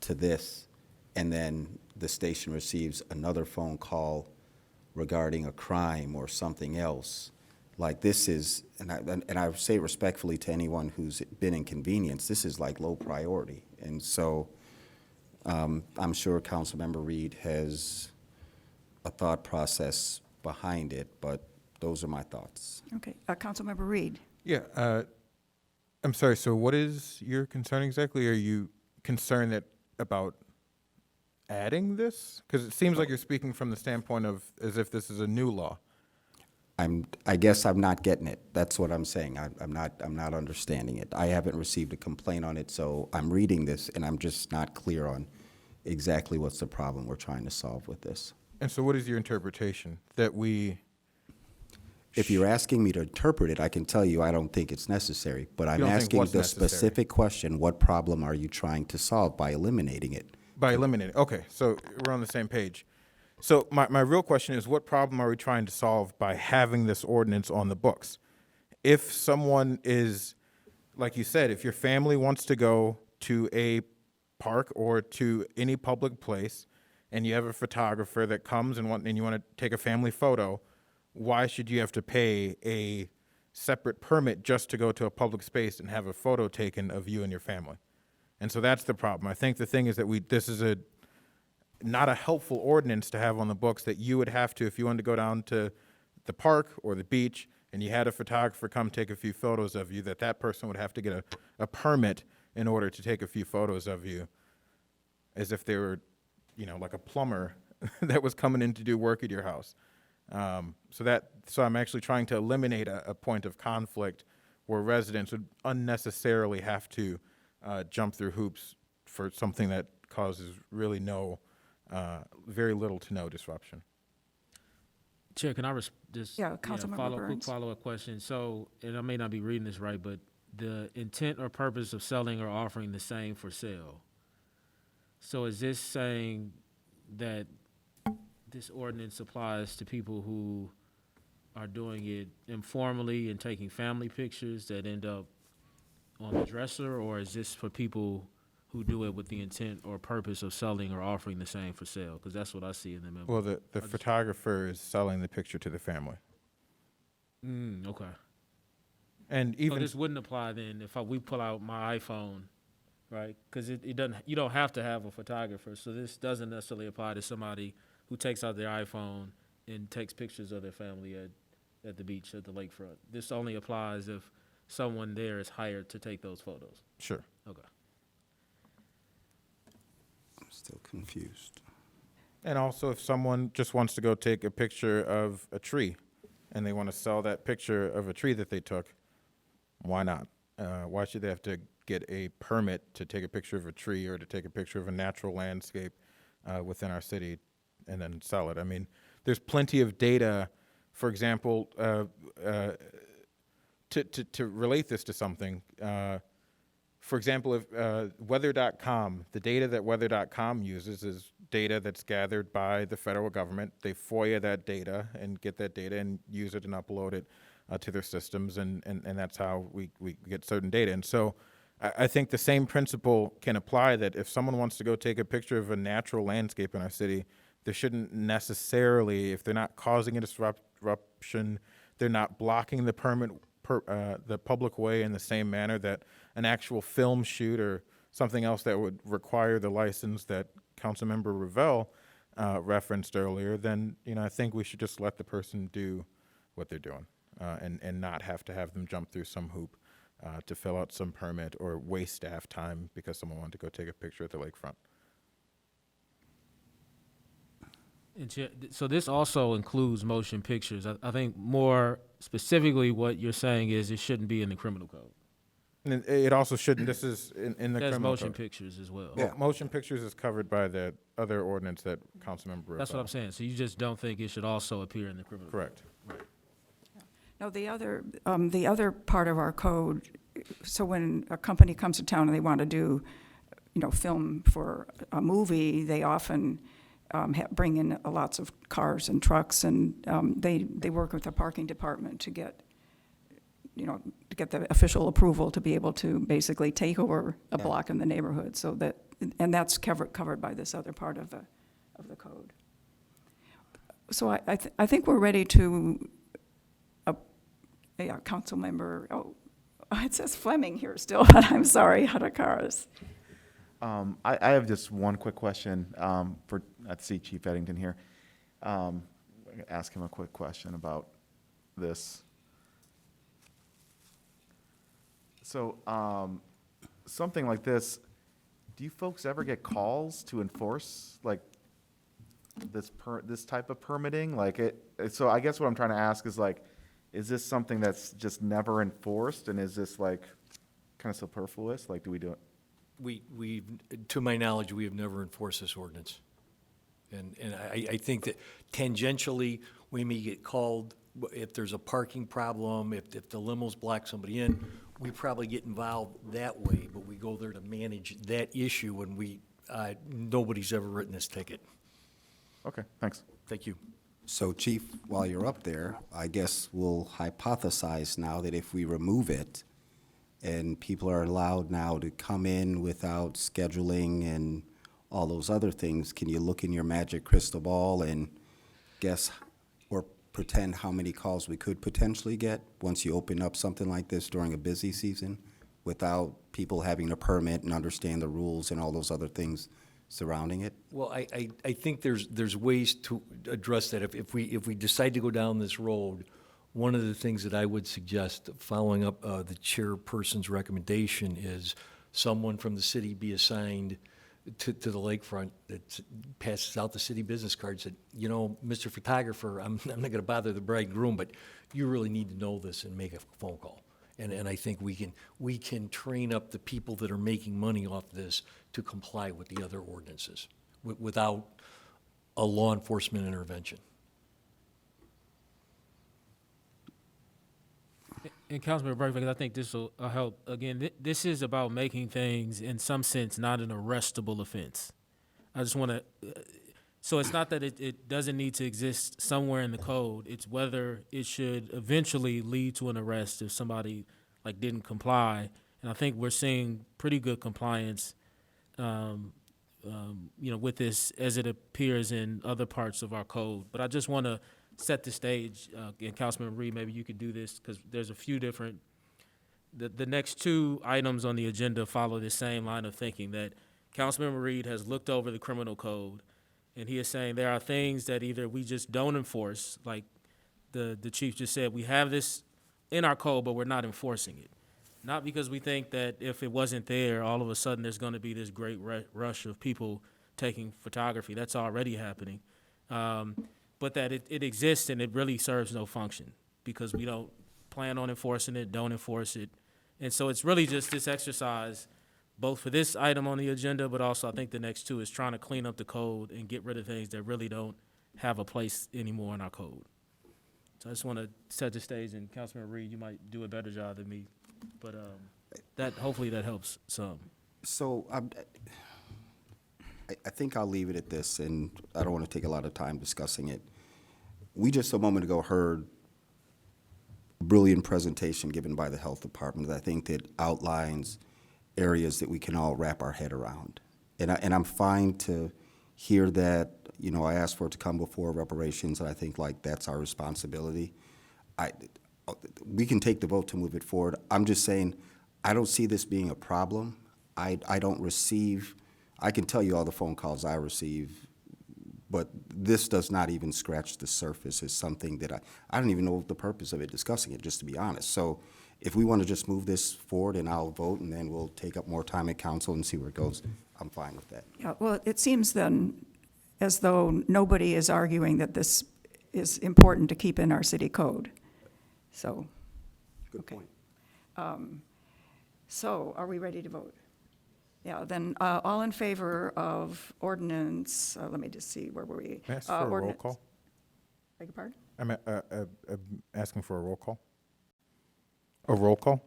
to this and then the station receives another phone call regarding a crime or something else, like this is, and I say respectfully to anyone who's been inconvenienced, this is like low priority. And so I'm sure Councilmember Reed has a thought process behind it, but those are my thoughts. Okay, Councilmember Reed. Yeah, I'm sorry, so what is your concern exactly? Are you concerned about adding this? Because it seems like you're speaking from the standpoint of as if this is a new law. I guess I'm not getting it. That's what I'm saying. I'm not understanding it. I haven't received a complaint on it, so I'm reading this and I'm just not clear on exactly what's the problem we're trying to solve with this. And so what is your interpretation? That we, If you're asking me to interpret it, I can tell you I don't think it's necessary, but I'm don't think asking what's the necessary? specific question, what problem are you trying to solve by eliminating it? by eliminating, okay, so we're on the same page. So my real question is, what problem are we trying to solve by having this ordinance on the books? If someone is, like you said, if your family wants to go to a park or to any public place, and you have a photographer that comes and you want to take a family photo, why should you have to pay a separate permit just to go to a public space and have a photo taken of you and your family? And so that's the problem. I think the thing is that this is not a helpful ordinance to have on the books, that you would have to, if you wanted to go down to the park or the beach and you had a photographer come take a few photos of you, that person would have to get a permit in order to take a few photos of you, as if they were, like a plumber that was coming in to do work at your house. So I'm actually trying to eliminate a point of conflict where residents would unnecessarily have to jump through hoops for something that causes really very little to no disruption. Chair, can I just Yeah, Councilmember Burns. follow-up question? So, and I may not be reading this right, but the intent or purpose of selling or offering the same for sale. So is this saying that this ordinance applies to people who are doing it informally and taking family pictures that end up on the dresser, or is this for people who do it with the intent or purpose of selling or offering the same for sale? Because that's what I see in the memo. Well, the photographer is selling the picture to the family. Okay. And So even, this wouldn't apply then if we pull out my iPhone, right? Because it doesn't. You don't have to have a photographer. So this doesn't necessarily apply to somebody who takes out their iPhone and takes pictures of their family at the beach, at the lakefront. This only applies if someone there is hired to take those photos. sure. Okay. I'm still confused. And also, if someone just wants to go take a picture of a tree and they want to sell that picture of a tree that they took, why not? Why should they have to get a permit to take a picture of a tree or to take a picture of a natural landscape within our city and then sell it? I mean, there's plenty of data, for example, to relate this to something. For example, if weather.com, the data that weather.com uses is data that's gathered by the federal government. They FOIA that data and get that data and use it and upload it to their systems, and that's how we get certain data. And so I think the same principle can apply, that if someone wants to go take a picture of a natural landscape in our city, there shouldn't necessarily, if they're not causing a disruption, they're not blocking the the public way in the same manner that an actual film shoot or something else that would require the license that Councilmember Revelle referenced earlier, then I think we should just let the person do what they're doing and not have to have them jump through some hoop to fill out some permit or waste staff time because someone wanted to go take a picture at the lakefront. And so this also includes motion pictures. I think more specifically what you're saying is it shouldn't be in the criminal code. And it also shouldn't. This is in the There's criminal motion code. pictures as well. Well, motion pictures is covered by the other ordinance that Councilmember That's what I'm Revelle. saying. So you just don't think it should also appear in the criminal code? Correct. Now, the other part of our code, so when a company comes to town and they want to do, film for a movie, they often bring in lots of cars and trucks, and they work with the parking department to get the official approval to be able to basically take over a block in the neighborhood, and that's covered by this other part of the code. So I think we're ready to, council member, it says Fleming here still, but I'm sorry, Hadakaris. I have just one quick question I see Chief Eddington here. Ask him a quick question about this. So, something like this, do you folks ever get calls to enforce like this type of permitting? So I guess what I'm trying to ask is is this something that's just never enforced, and is this kind of superfluous? Do we do it? We, to my knowledge, we have never enforced this ordinance. And I think that tangentially, we may get called if there's a parking problem, if the limos block somebody in, we probably get involved that way, but we go there to manage that issue, and nobody's ever written this ticket. Okay, thanks. Thank you. So Chief, while you're up there, I guess we'll hypothesize now that if we remove it, and people are allowed now to come in without scheduling and all those other things, can you look in your magic crystal ball and guess or pretend how many calls we could potentially get once you open up something like this during a busy season without people having a permit and understand the rules and all those other things surrounding it? Well, I think there's ways to address that. If we decide to go down this road, one of the things that I would suggest, following up the chairperson's recommendation, is someone from the city be assigned to the lakefront that passes out the city business cards that, Mr. Photographer, I'm not going to bother the bride and groom, but you really need to know this and make a phone call. And I think we can train up the people that are making money off this to comply with the other ordinances without a law enforcement intervention. And Councilman Burke, I think this will help. Again, this is about making things, in some sense, not an arrestable offense. I just want to, so it's not that it doesn't need to exist somewhere in the code. It's whether it should eventually lead to an arrest if somebody didn't comply. And I think we're seeing pretty good compliance, with this as it appears in other parts of our code. But I just want to set the stage, and Councilman Reed, maybe you could do this, because there's a few different, the next two items on the agenda follow the same line of thinking, that Councilman Reed has looked over the criminal code, and he is saying there are things that either we just don't enforce, like the chief just said, we have this in our code, but we're not enforcing it. Not because we think that if it wasn't there, all of a sudden there's going to be this great rush of people taking photography. That's already happening. But that it exists and it really serves no function because we don't plan on enforcing it, don't enforce it. And so it's really just this exercise, both for this item on the agenda, but also I think the next two is trying to clean up the code and get rid of things that really don't have a place anymore in our code. So I just want to set the stage, and Councilman Reed, you might do a better job than me, but hopefully that helps some. So I think I'll leave it at this, and I don't want to take a lot of time discussing it. We just a moment ago heard a brilliant presentation given by the health department that I think that outlines areas that we can all wrap our head around. And I'm fine to hear that, I asked for it to come before reparations, and I think that's our responsibility. We can take the vote to move it forward. I'm just saying, I don't see this being a problem. I don't receive, I can tell you all the phone calls I receive, but this does not even scratch the surface. It's something that I don't even know the purpose of it, discussing it, just to be honest. So if we want to just move this forward, and I'll vote, and then we'll take up more time at council and see where it goes, I'm fine with that. Yeah, well, it seems then as though nobody is arguing that this is important to keep in our city code. So, Good okay. point. So are we ready to vote? Yeah, then all in favor of ordinance, let me just see, where were we? Can I ask for a roll Ordinance. call? Beg your pardon? I'm asking for a roll call. A roll call?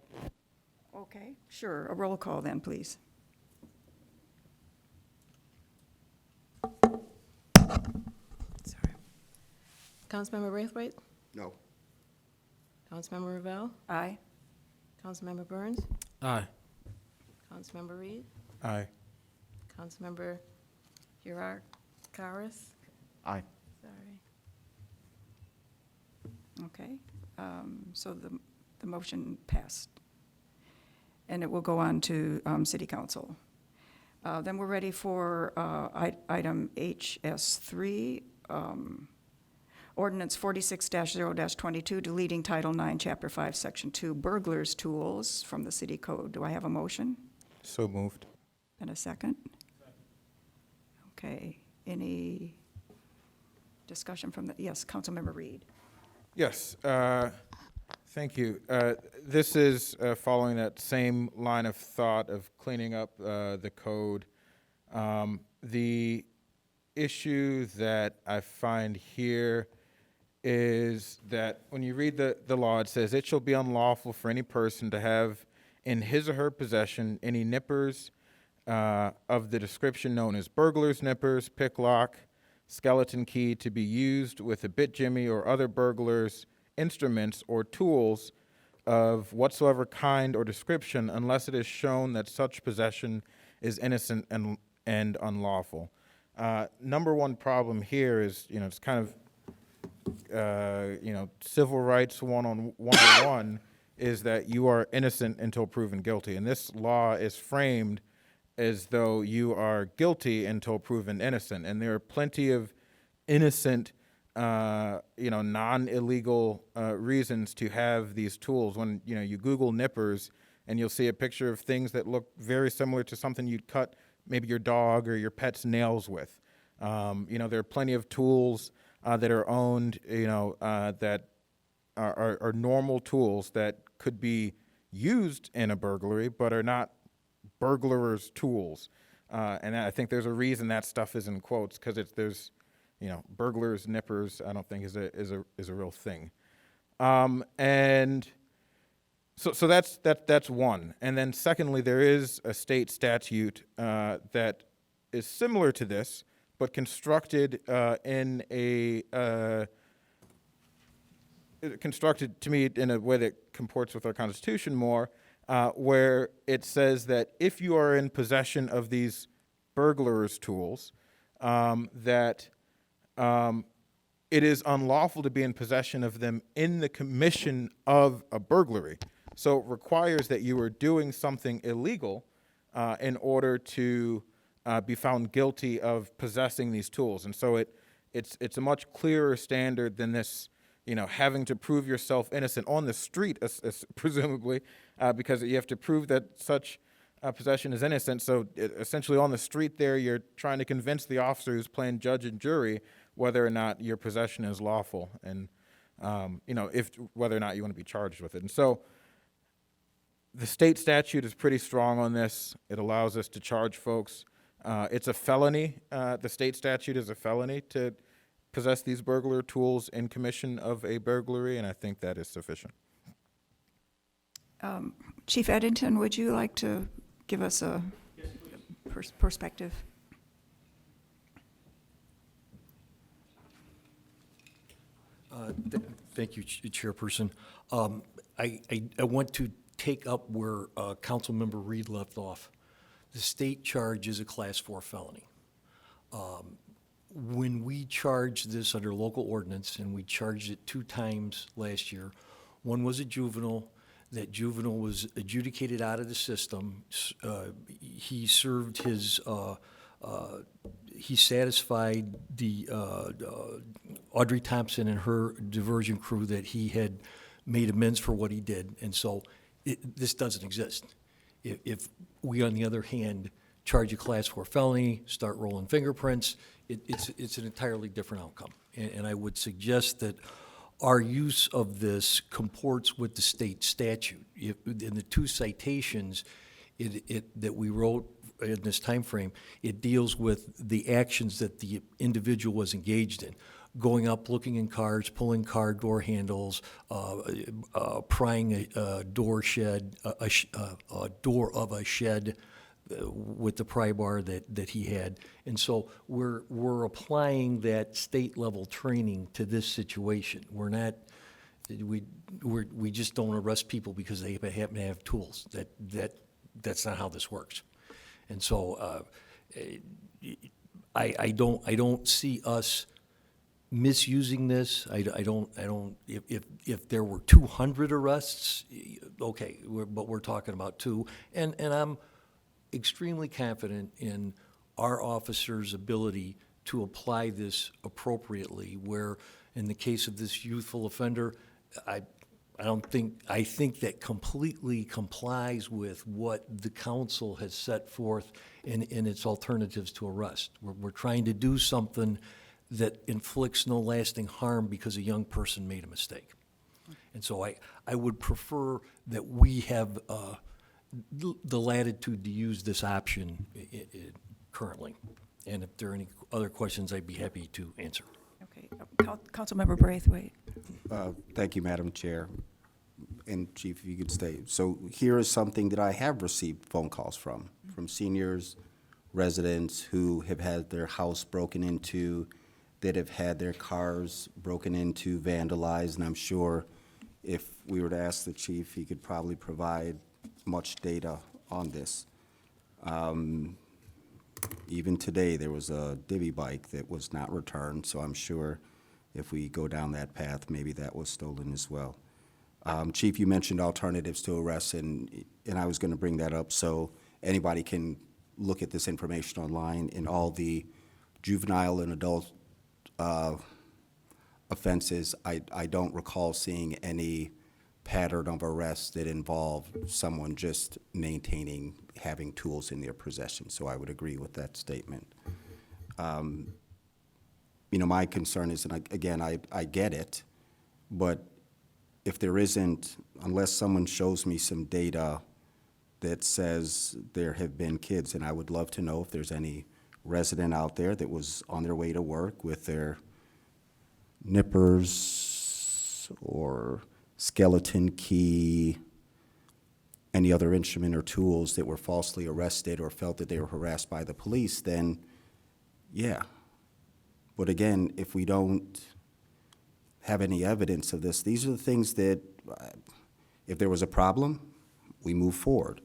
Okay, sure. A roll call then, please. Sorry. Councilmember Braithwaite? No. Councilmember Ravel? Aye. Councilmember Burns? Aye. Councilmember Reed? Aye. Councilmember Gerard Karas? Aye. Sorry. Okay, so the motion passed. And it will go on to City Council. Then we're ready for item HS3, Ordinance 46-0-22, deleting Title 9, Chapter 5, Section 2, burglars' tools from the city code. Do I have a motion So moved. and a second? Okay, any discussion from the, yes, Councilmember Reed. Yes, thank you. This is following that same line of thought of cleaning up the code. The issue that I find here is that when you read the law, it says, "It shall be unlawful for any person to have in his or her possession any nippers of the description known as burglars' nippers, pick lock, skeleton key to be used with a bit jimmy or other burglars' instruments or tools of whatsoever kind or description, unless it is shown that such possession is innocent and unlawful." Number one problem here is, it's kind of, civil rights 101 is that you are innocent until proven guilty. And this law is framed as though you are guilty until proven innocent. And there are plenty of innocent, non-illegal reasons to have these tools. When, you Google nippers and you'll see a picture of things that look very similar to something you'd cut maybe your dog or your pet's nails with. There are plenty of tools that are owned, that are normal tools that could be used in a burglary, but are not burglars' tools. And I think there's a reason that stuff is in quotes, because there's burglars, nippers, I don't think is a real thing. And so that's one. And then secondly, there is a state statute that is similar to this, but constructed constructed to me in a way that comports with our Constitution more, where it says that if you are in possession of these burglars' tools, that it is unlawful to be in possession of them in the commission of a burglary. So it requires that you are doing something illegal in order to be found guilty of possessing these tools. And so it's a much clearer standard than this, having to prove yourself innocent on the street, presumably, because you have to prove that such possession is innocent. So essentially on the street there, you're trying to convince the officer who's playing judge and jury whether or not your possession is lawful, and whether or not you want to be charged with it. And so the state statute is pretty strong on this. It allows us to charge folks. It's a felony. The state statute is a felony to possess these burglar tools in commission of a burglary, and I think that is sufficient. Chief Eddington, would you like to give us a perspective? Thank you, Chairperson. I want to take up where Councilmember Reed left off. The state charge is a Class 4 felony. When we charged this under local ordinance, and we charged it 2 times last year, one was a juvenile. That juvenile was adjudicated out of the system. He served his, he satisfied the Audrey Thompson and her diversion crew that he had made amends for what he did, and so this doesn't exist. If we, on the other hand, charge a Class 4 felony, start rolling fingerprints, it's an entirely different outcome. And I would suggest that our use of this comports with the state statute. In the 2 citations that we wrote in this time frame, it deals with the actions that the individual was engaged in. going up, looking in cars, pulling car door handles, prying a door shed, a door of a shed with the pry bar that he had. And so we're applying that state level training to this situation. We're not, we just don't arrest people because they happen to have tools. That's not how this works. And so I don't see us misusing this. I don't, if there were 200 arrests, okay, but we're talking about 2. And I'm extremely confident in our officers' ability to apply this appropriately, where in the case of this youthful offender, I think that completely complies with what the council has set forth in its alternatives to arrest. We're trying to do something that inflicts no lasting harm because a young person made a mistake. And so I would prefer that we have the latitude to use this option currently. And if there are any other questions, I'd be happy to answer. Okay, Councilmember Braithwaite. Thank you, Madam Chair. And Chief, if you could stay. So here is something that I have received phone calls from seniors, residents who have had their house broken into, that have had their cars broken into, vandalized, and I'm sure if we were to ask the chief, he could probably provide much data on this. Even today, there was a divvy bike that was not returned, so I'm sure if we go down that path, maybe that was stolen as well. Chief, you mentioned alternatives to arrests, and I was going to bring that up, so anybody can look at this information online. In all the juvenile and adult offenses, I don't recall seeing any pattern of arrests that involve someone just having tools in their possession, so I would agree with that statement. My concern is, and again, I get it, but if there isn't, unless someone shows me some data that says there have been kids, and I would love to know if there's any resident out there that was on their way to work with their nippers or skeleton key, any other instrument or tools that were falsely arrested or felt that they were harassed by the police, then yeah. But again, if we don't have any evidence of this, these are the things that, if there was a problem, we move forward.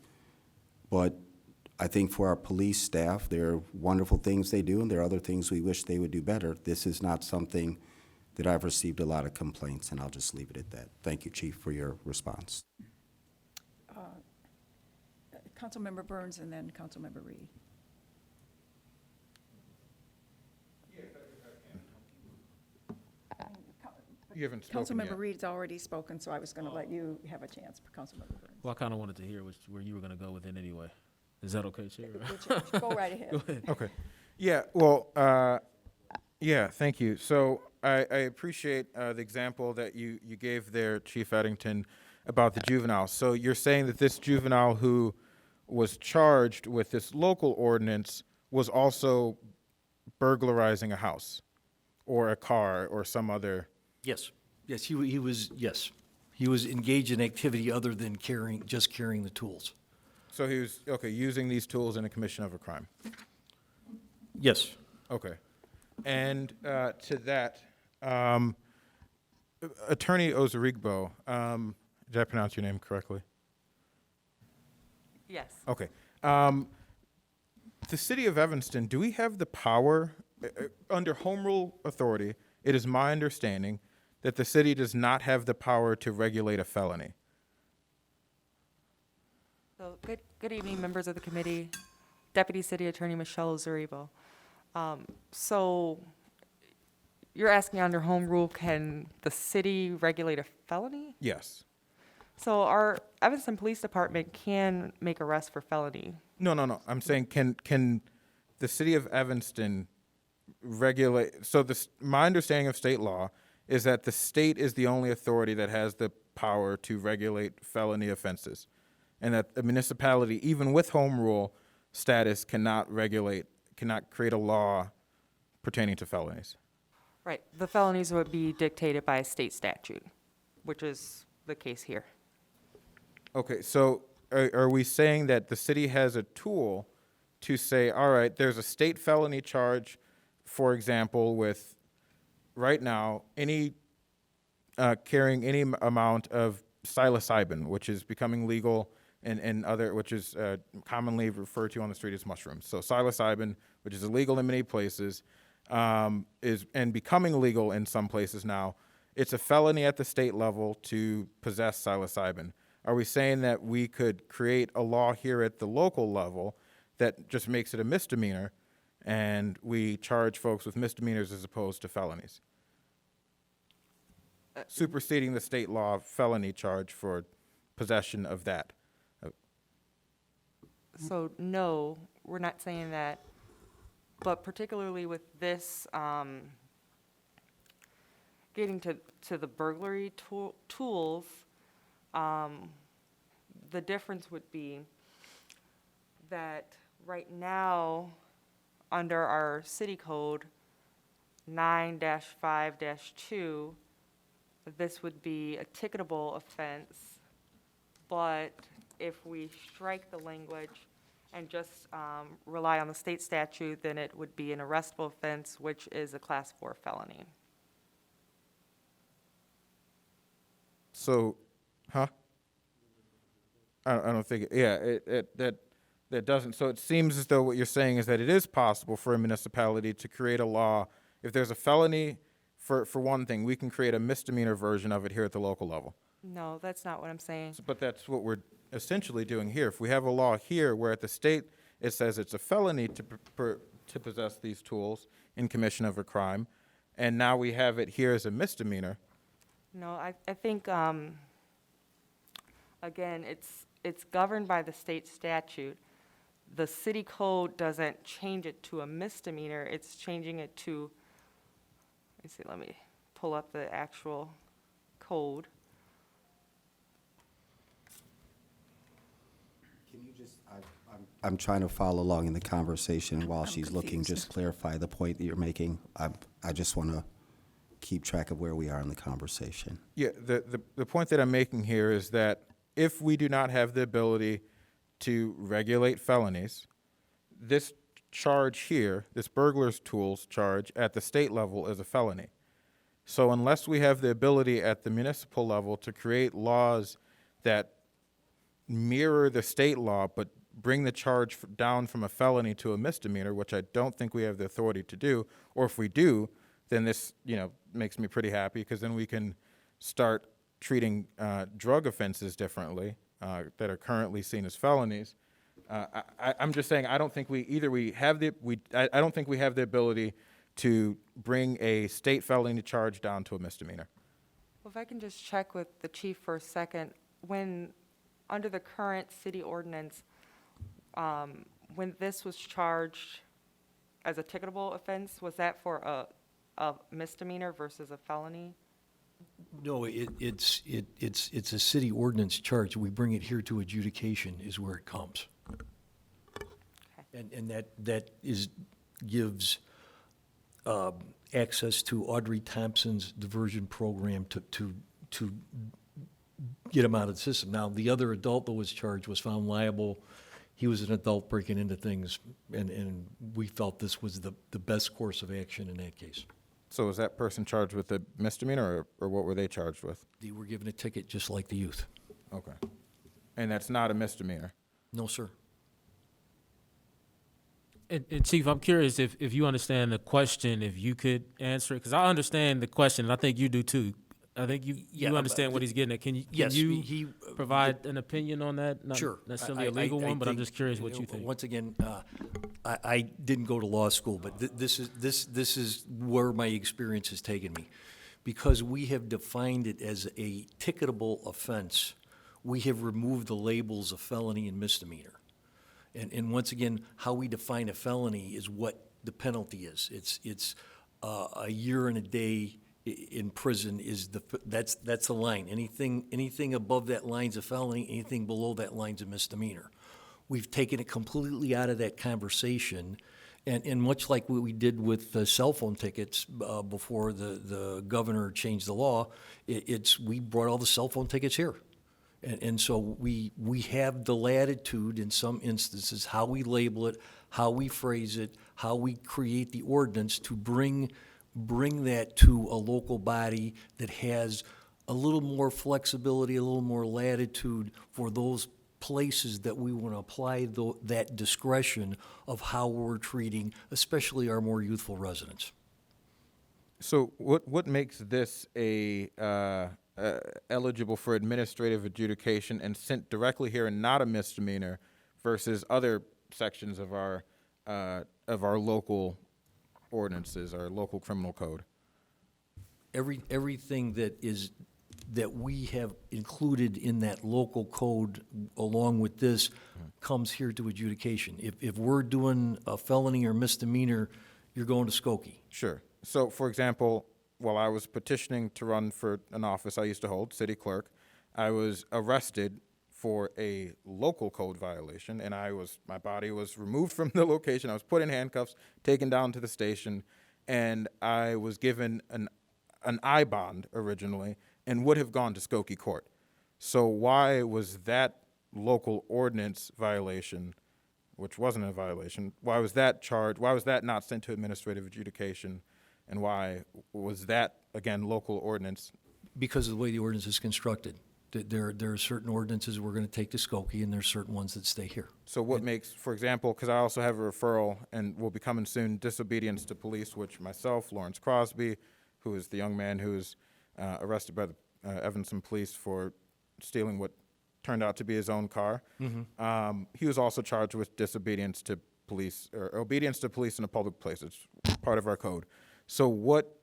But I think for our police staff, there are wonderful things they do, and there are other things we wish they would do better. This is not something that I've received a lot of complaints, and I'll just leave it at that. Thank you, Chief, for your response. Councilmember Burns and then Councilmember Reed. You haven't spoken yet. Councilmember Reed's already spoken, so I was going to let you have a chance, Councilmember Burns. Well, I kind of wanted to hear where you were going to go with it anyway. Is that okay, Chair? Go right ahead. Go ahead. Okay. Yeah, well, yeah, thank you. So I appreciate the example that you gave there, Chief Eddington, about the juvenile. So you're saying that this juvenile who was charged with this local ordinance was also burglarizing a house or a car or some other... Yes, he was engaged in activity other than carrying the tools. So he was, okay, using these tools in a commission of a crime. Yes. Okay. And to that, Attorney Ozarigbo, did I pronounce your name correctly? Yes. Okay. The city of Evanston, do we have the power, under home rule authority, it is my understanding that the city does not have the power to regulate a felony. So good evening, members of the committee. Deputy City Attorney Michelle Ozuribo. So you're asking under home rule, can the city regulate a felony? Yes. So our Evanston Police Department can make arrests for felony. No. I'm saying can the city of Evanston regulate? So my understanding of state law is that the state is the only authority that has the power to regulate felony offenses, and that a municipality, even with home rule status, cannot create a law pertaining to felonies. Right, the felonies would be dictated by a state statute, which is the case here. Okay, so are we saying that the city has a tool to say, all right, there's a state felony charge, for example, with, right now, any, carrying any amount of psilocybin, which is becoming legal and other, which is commonly referred to on the street as mushrooms. So psilocybin, which is illegal in many places, is and becoming legal in some places now. It's a felony at the state level to possess psilocybin. Are we saying that we could create a law here at the local level that just makes it a misdemeanor, and we charge folks with misdemeanors as opposed to felonies? Superseding the state law felony charge for possession of that. So no, we're not saying that, but particularly with this, getting to the burglary tools, the difference would be that right now, under our city code 9-5-2, this would be a ticketable offense, but if we strike the language and just rely on the state statute, then it would be an arrestable offense, which is a Class 4 felony. So, huh? I don't think, that doesn't, so it seems as though what you're saying is that it is possible for a municipality to create a law. If there's a felony, for one thing, we can create a misdemeanor version of it here at the local level. No, that's not what I'm saying. But that's what we're essentially doing here. If we have a law here where at the state it says it's a felony to possess these tools in commission of a crime, and now we have it here as a misdemeanor. No, I think, again, it's governed by the state statute. The city code doesn't change it to a misdemeanor, it's changing it to, let me pull up the actual code. Can you just, I'm trying to follow along in the conversation while I'm she's looking, confused. just clarify the point that you're making. I just want to keep track of where we are in the conversation. Yeah, the point that I'm making here is that if we do not have the ability to regulate felonies, this charge here, this burglar's tools charge at the state level is a felony. So unless we have the ability at the municipal level to create laws that mirror the state law but bring the charge down from a felony to a misdemeanor, which I don't think we have the authority to do, or if we do, then this, makes me pretty happy, because then we can start treating drug offenses differently that are currently seen as felonies. I'm just saying I don't think I don't think we have the ability to bring a state felony charge down to a misdemeanor. Well, if I can just check with the chief for a second, under the current city ordinance, when this was charged as a ticketable offense, was that for a misdemeanor versus a felony? No, it's a city ordinance charge. We bring it here to adjudication is where it comes. And that gives access to Audrey Thompson's diversion program to get him out of the system. Now, the other adult that was charged was found liable. He was an adult breaking into things, and we felt this was the best course of action in that case. So was that person charged with a misdemeanor, or what were they charged with? They were given a ticket just like the youth. Okay. And that's not a misdemeanor? No, sir. And Chief, I'm curious if you understand the question, if you could answer it, because I understand the question, and I think you do too. I think you understand what he's getting at. Can Yes, you he provide an opinion on that? Not Sure. necessarily a legal one, but I'm think, just curious what you think. Once again, I didn't go to law school, but this is where my experience has taken me. Because we have defined it as a ticketable offense, we have removed the labels of felony and misdemeanor. And once again, how we define a felony is what the penalty is. It's a year and a day in prison is that's the line. Anything above that line's a felony. Anything below that line's a misdemeanor. We've taken it completely out of that conversation And much like what we did with cell phone tickets before the governor changed the law, we brought all the cell phone tickets here. And so we have the latitude in some instances, how we label it, how we phrase it, how we create the ordinance to bring that to a local body that has a little more flexibility, a little more latitude for those places that we want to apply that discretion of how we're treating, especially our more youthful residents. So what makes this eligible for administrative adjudication and sent directly here and not a misdemeanor versus other sections of our local ordinances, our local criminal code? Everything that we have included in that local code along with this comes here to adjudication. If we're doing a felony or misdemeanor, you're going to Skokie. Sure. So, for example, while I was petitioning to run for an office I used to hold, city clerk, I was arrested for a local code violation, and my body was removed from the location. I was put in handcuffs, taken down to the station, and I was given an I bond originally and would have gone to Skokie Court. So why was that local ordinance violation, which wasn't a violation, why was that charged? Why was that not sent to administrative adjudication? And why was that, again, local ordinance? Because of the way the ordinance is constructed. There are certain ordinances we're going to take to Skokie, and there's certain ones that stay here. So what makes, for example, because I also have a referral and will be coming soon, disobedience to police, which myself, Lawrence Crosby, who is the young man who was arrested by the Evanston police for stealing what turned out to be his own car. He was also charged with disobedience to police, or obedience to police in a public place. It's part of our code. So what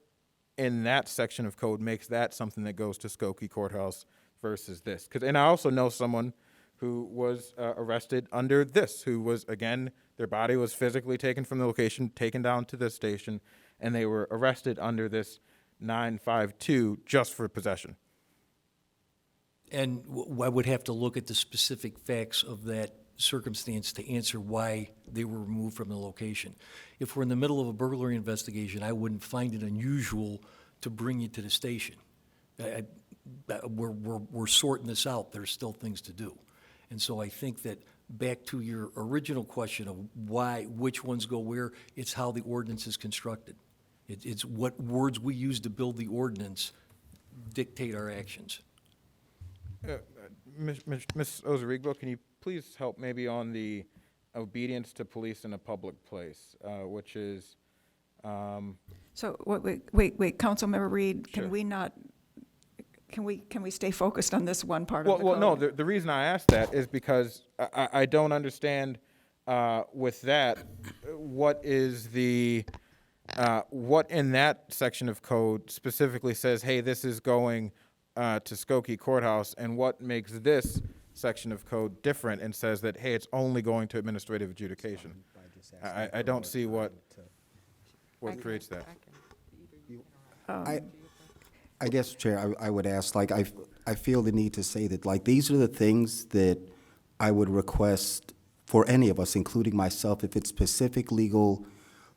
in that section of code makes that something that goes to Skokie Courthouse versus this? And I also know someone who was arrested under this, who was, again, their body was physically taken from the location, taken down to the station, and they were arrested under this 952 just for possession. And I would have to look at the specific facts of that circumstance to answer why they were removed from the location. If we're in the middle of a burglary investigation, I wouldn't find it unusual to bring you to the station. We're sorting this out. There's still things to do. And so I think that back to your original question of which ones go where, it's how the ordinance is constructed. It's what words we use to build the ordinance dictate our actions. Ms. Ozarigbo, can you please help maybe on the obedience to police in a public place, which is... So, wait, Councilmember Reed, Sure. can we stay focused on this one part of the Well, code? no, the reason I asked that is because I don't understand with that, what in that section of code specifically says, hey, this is going to Skokie Courthouse, and what makes this section of code different and says that, hey, it's only going to administrative adjudication? I don't see what creates that. I guess, Chair, I would ask, like, I feel the need to say that, like, these are the things that I would request for any of us, including myself, if it's specific legal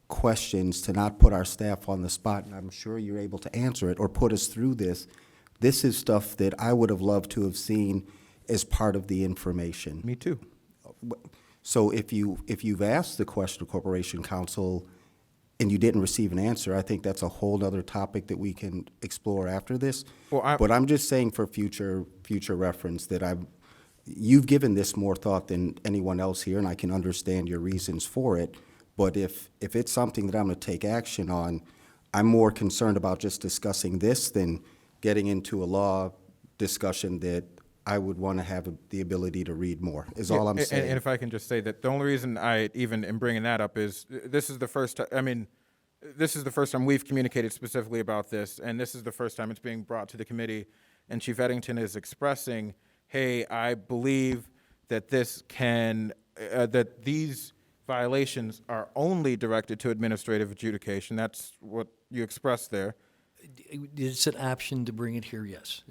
questions, to not put our staff on the spot, and I'm sure you're able to answer it or put us through this. This is stuff that I would have loved to have seen as part of the information. Me too. So if you've asked the question of Corporation Counsel and you didn't receive an answer, I think that's a whole other topic that we can explore after this. But I'm just saying for future reference that you've given this more thought than anyone else here, and I can understand your reasons for it. But if it's something that I'm going to take action on, I'm more concerned about just discussing this than getting into a law discussion that I would want to have the ability to read more, is all I'm saying. And if I can just say that the only reason I even am bringing that up is this is the first time we've communicated specifically about this, and this is the first time it's being brought to the committee, and Chief Eddington is expressing, hey, I believe that that these violations are only directed to administrative adjudication. That's what you expressed there. It's an option to bring it here, yes.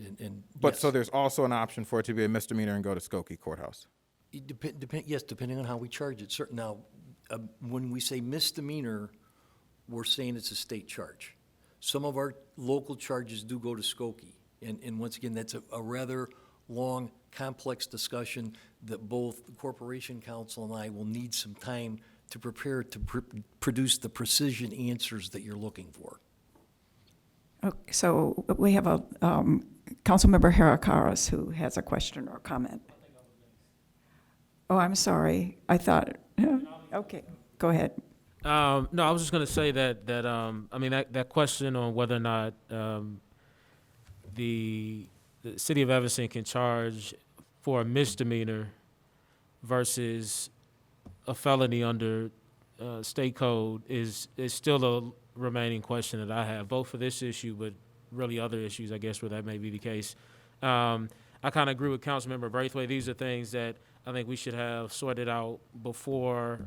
But yes. so there's also an option for it to be a misdemeanor and go to Skokie Courthouse. Yes, depending on how we charge it. Now, when we say misdemeanor, we're saying it's a state charge. Some of our local charges do go to Skokie. And once again, that's a rather long, complex discussion that both the Corporation Council and I will need some time to prepare to produce the precision answers that you're looking for. Okay, so we have a Councilmember Harakaris who has a question or comment. Oh, I'm sorry. I thought, okay, go ahead. No, I was just going to say that I mean that question on whether or not the city of Evanston can charge for a misdemeanor versus a felony under state code is still a remaining question that I have, both for this issue, but really other issues, I guess, where that may be the case. I kind of agree with Councilmember Braithwaite. These are things that I think we should have sorted out before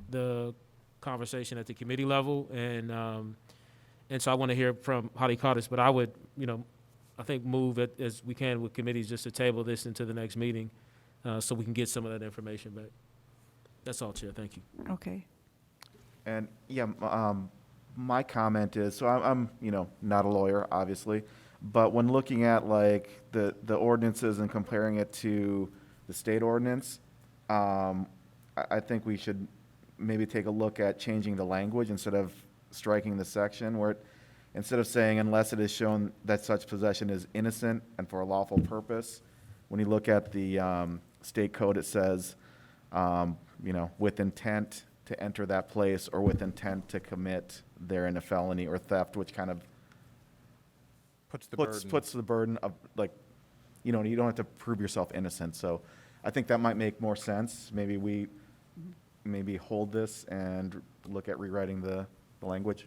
the conversation at the committee level, and so I want to hear from Holly Carter, but I would, I think move it as we can with committees just to table this into the next meeting, so we can get some of that information back. That's all, Chair. Thank you. Okay. And yeah, my comment is, so I'm not a lawyer, obviously, but when looking at like the ordinances and comparing it to the state ordinance, I think we should maybe take a look at changing the language instead of striking the section where instead of saying unless it is shown that such possession is innocent and for a lawful purpose, when you look at the state code, it says, with intent to enter that place or with intent to commit therein a felony or theft, which kind of Puts puts the burden of like, you don't have to prove yourself innocent. So I think that might make more sense. Maybe we hold this and look at rewriting the language.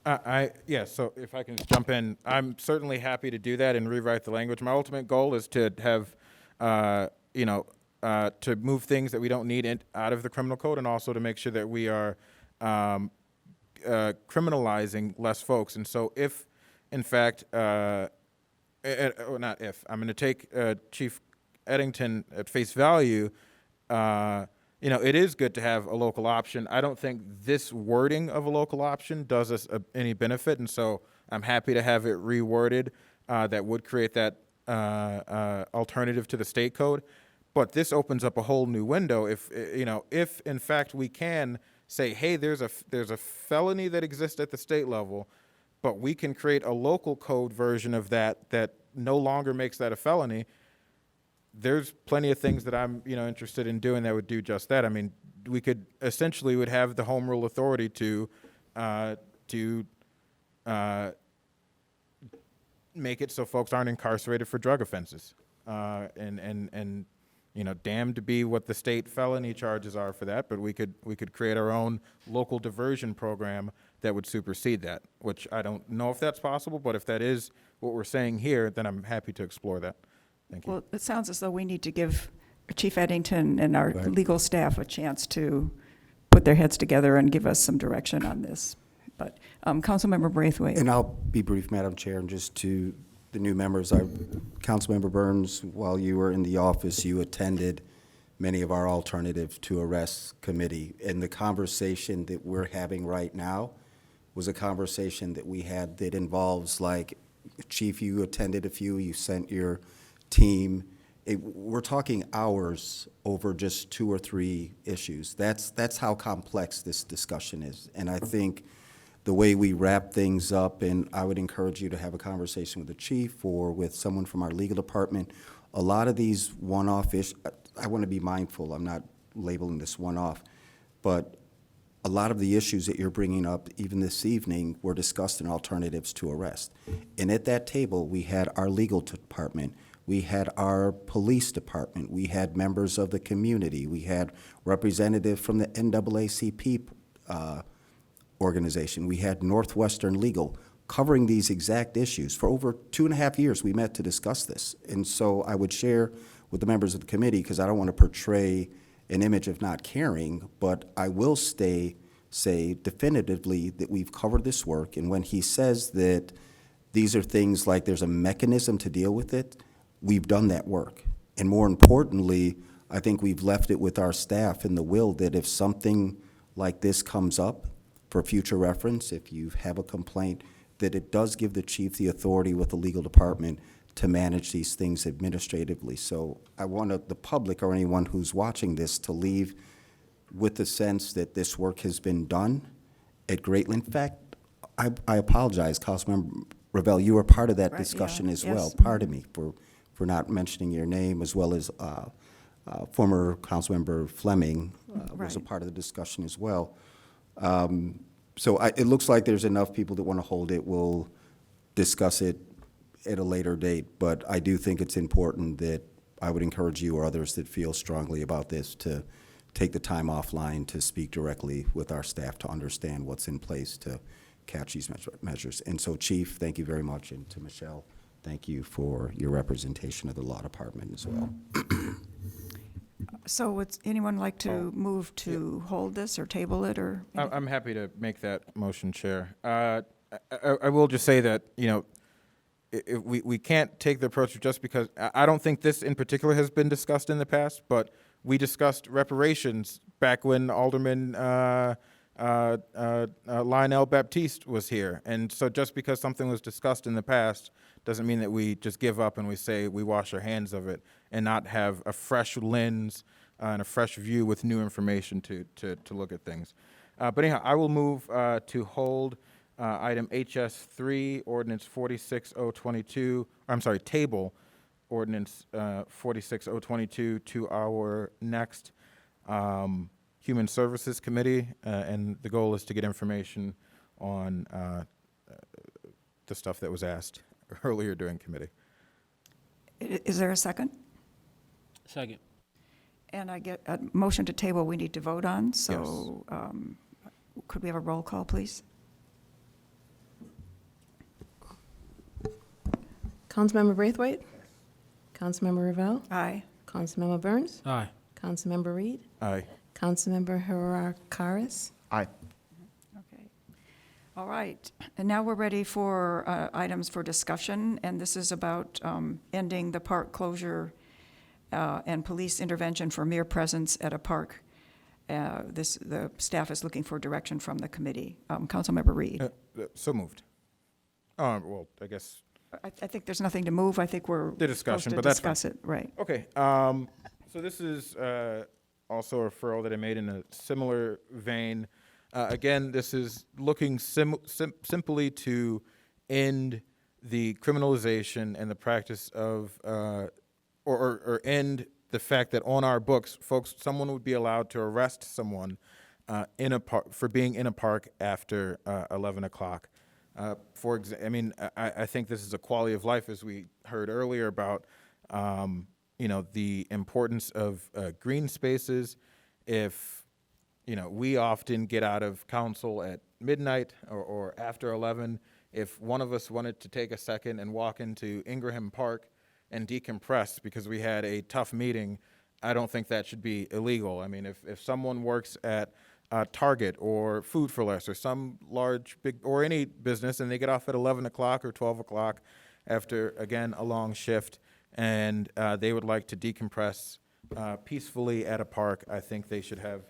Yeah, so if I can just jump in, I'm certainly happy to do that and rewrite the language. My ultimate goal is to have, to move things that we don't need out of the criminal code, and also to make sure that we are criminalizing less folks. And so if, in fact, not if, I'm going to take Chief Eddington at face value, it is good to have a local option. I don't think this wording of a local option does us any benefit, and so I'm happy to have it reworded that would create that alternative to the state code. But this opens up a whole new window. If in fact we can say, hey, there's a felony that exists at the state level, but we can create a local code version of that no longer makes that a felony. There's plenty of things that I'm, interested in doing that would do just that. I mean, we could essentially would have the home rule authority to make it so folks aren't incarcerated for drug offenses, and damned to be what the state felony charges are for that. But we could create our own local diversion program that would supersede that, which I don't know if that's possible. But if that is what we're saying here, then I'm happy to explore that. Thank you. Well, it sounds as though we need to give Chief Eddington and our legal staff a chance to put their heads together and give us some direction on this. But Councilmember Braithwaite. And I'll be brief, Madam Chair, and just to the new members, Councilmember Burns, while you were in the office, you attended many of our alternative to arrest committee. And the conversation that we're having right now was a conversation that we had that involves, like, Chief, you attended a few, you sent your team. We're talking hours over just 2 or 3 issues. That's how complex this discussion is. And I think the way we wrap things up, and I would encourage you to have a conversation with the chief or with someone from our legal department. A lot of these one-off issues, I want to be mindful, I'm not labeling this one-off, but a lot of the issues that you're bringing up, even this evening, were discussed in alternatives to arrest. And at that table, we had our legal department, we had our police department, we had members of the community, we had representatives from the NAACP organization, we had Northwestern Legal covering these exact issues. For over 2.5 years, we met to discuss this. And so I would share with the members of the committee, because I don't want to portray an image of not caring, but I will say definitively that we've covered this work. And when he says that these are things like there's a mechanism to deal with it, we've done that work. And more importantly, I think we've left it with our staff in the will that if something like this comes up for future reference, if you have a complaint, that it does give the chief the authority with the legal department to manage these things administratively. So I want the public or anyone who's watching this to leave with the sense that this work has been done at great length. In fact, I apologize, Councilmember Ravel, you were part of that Right, discussion yeah, as well. yes. Pardon me for not mentioning your name, as well as former Councilmember Fleming was a Right. part of the discussion as well. So it looks like there's enough people that want to hold it. We'll discuss it at a later date, but I do think it's important that I would encourage you or others that feel strongly about this to take the time offline to speak directly with our staff to understand what's in place to catch these measures. And so, Chief, thank you very much, and to Michelle, thank you for your representation of the law department as well. So would anyone like to move to hold this or table it or? I'm happy to make that motion, Chair. I will just say that, you know, we can't take the approach just because, I don't think this in particular has been discussed in the past, but we discussed reparations back when Alderman Lionel Baptiste was here. And so just because something was discussed in the past doesn't mean that we just give up and we say we wash our hands of it and not have a fresh lens and a fresh view with new information to look at things. But anyhow, I will move to hold item HS3, ordinance 46022, I'm sorry, table ordinance 46022 to our next Human Services Committee, and the goal is to get information on the stuff that was asked earlier during committee. Is there a second? Second. And I get a motion to table we need to vote on, so could we have a roll call, please? Councilmember Braithwaite? Councilmember Ravel? Aye. Councilmember Burns? Aye. Councilmember Reed? Aye. Councilmember Gerard Karas? Aye. Okay. All right. And now we're ready for items for discussion, and this is about ending the park closure and police intervention for mere presence at a park. The staff is looking for direction from the committee. Councilmember Reed. So moved. Well, I guess. I think there's nothing to move. I think we're The discussion, supposed to but that's fine. discuss it, right. Okay, so this is also a referral that I made in a similar vein. Again, this is looking simply to end the criminalization and the practice of, or end the fact that on our books, folks, someone would be allowed to arrest someone in a for being in a park after 11 o'clock. I think this is a quality of life, as we heard earlier about, you know, the importance of green spaces. If, you know, we often get out of council at midnight or after 11. If one of us wanted to take a second and walk into Ingraham Park and decompress because we had a tough meeting, I don't think that should be illegal. I mean, if someone works at Target or Food for Less or some large, big, or any business, and they get off at 11 o'clock or 12 o'clock after, again, a long shift, and they would like to decompress peacefully at a park, I think they should have,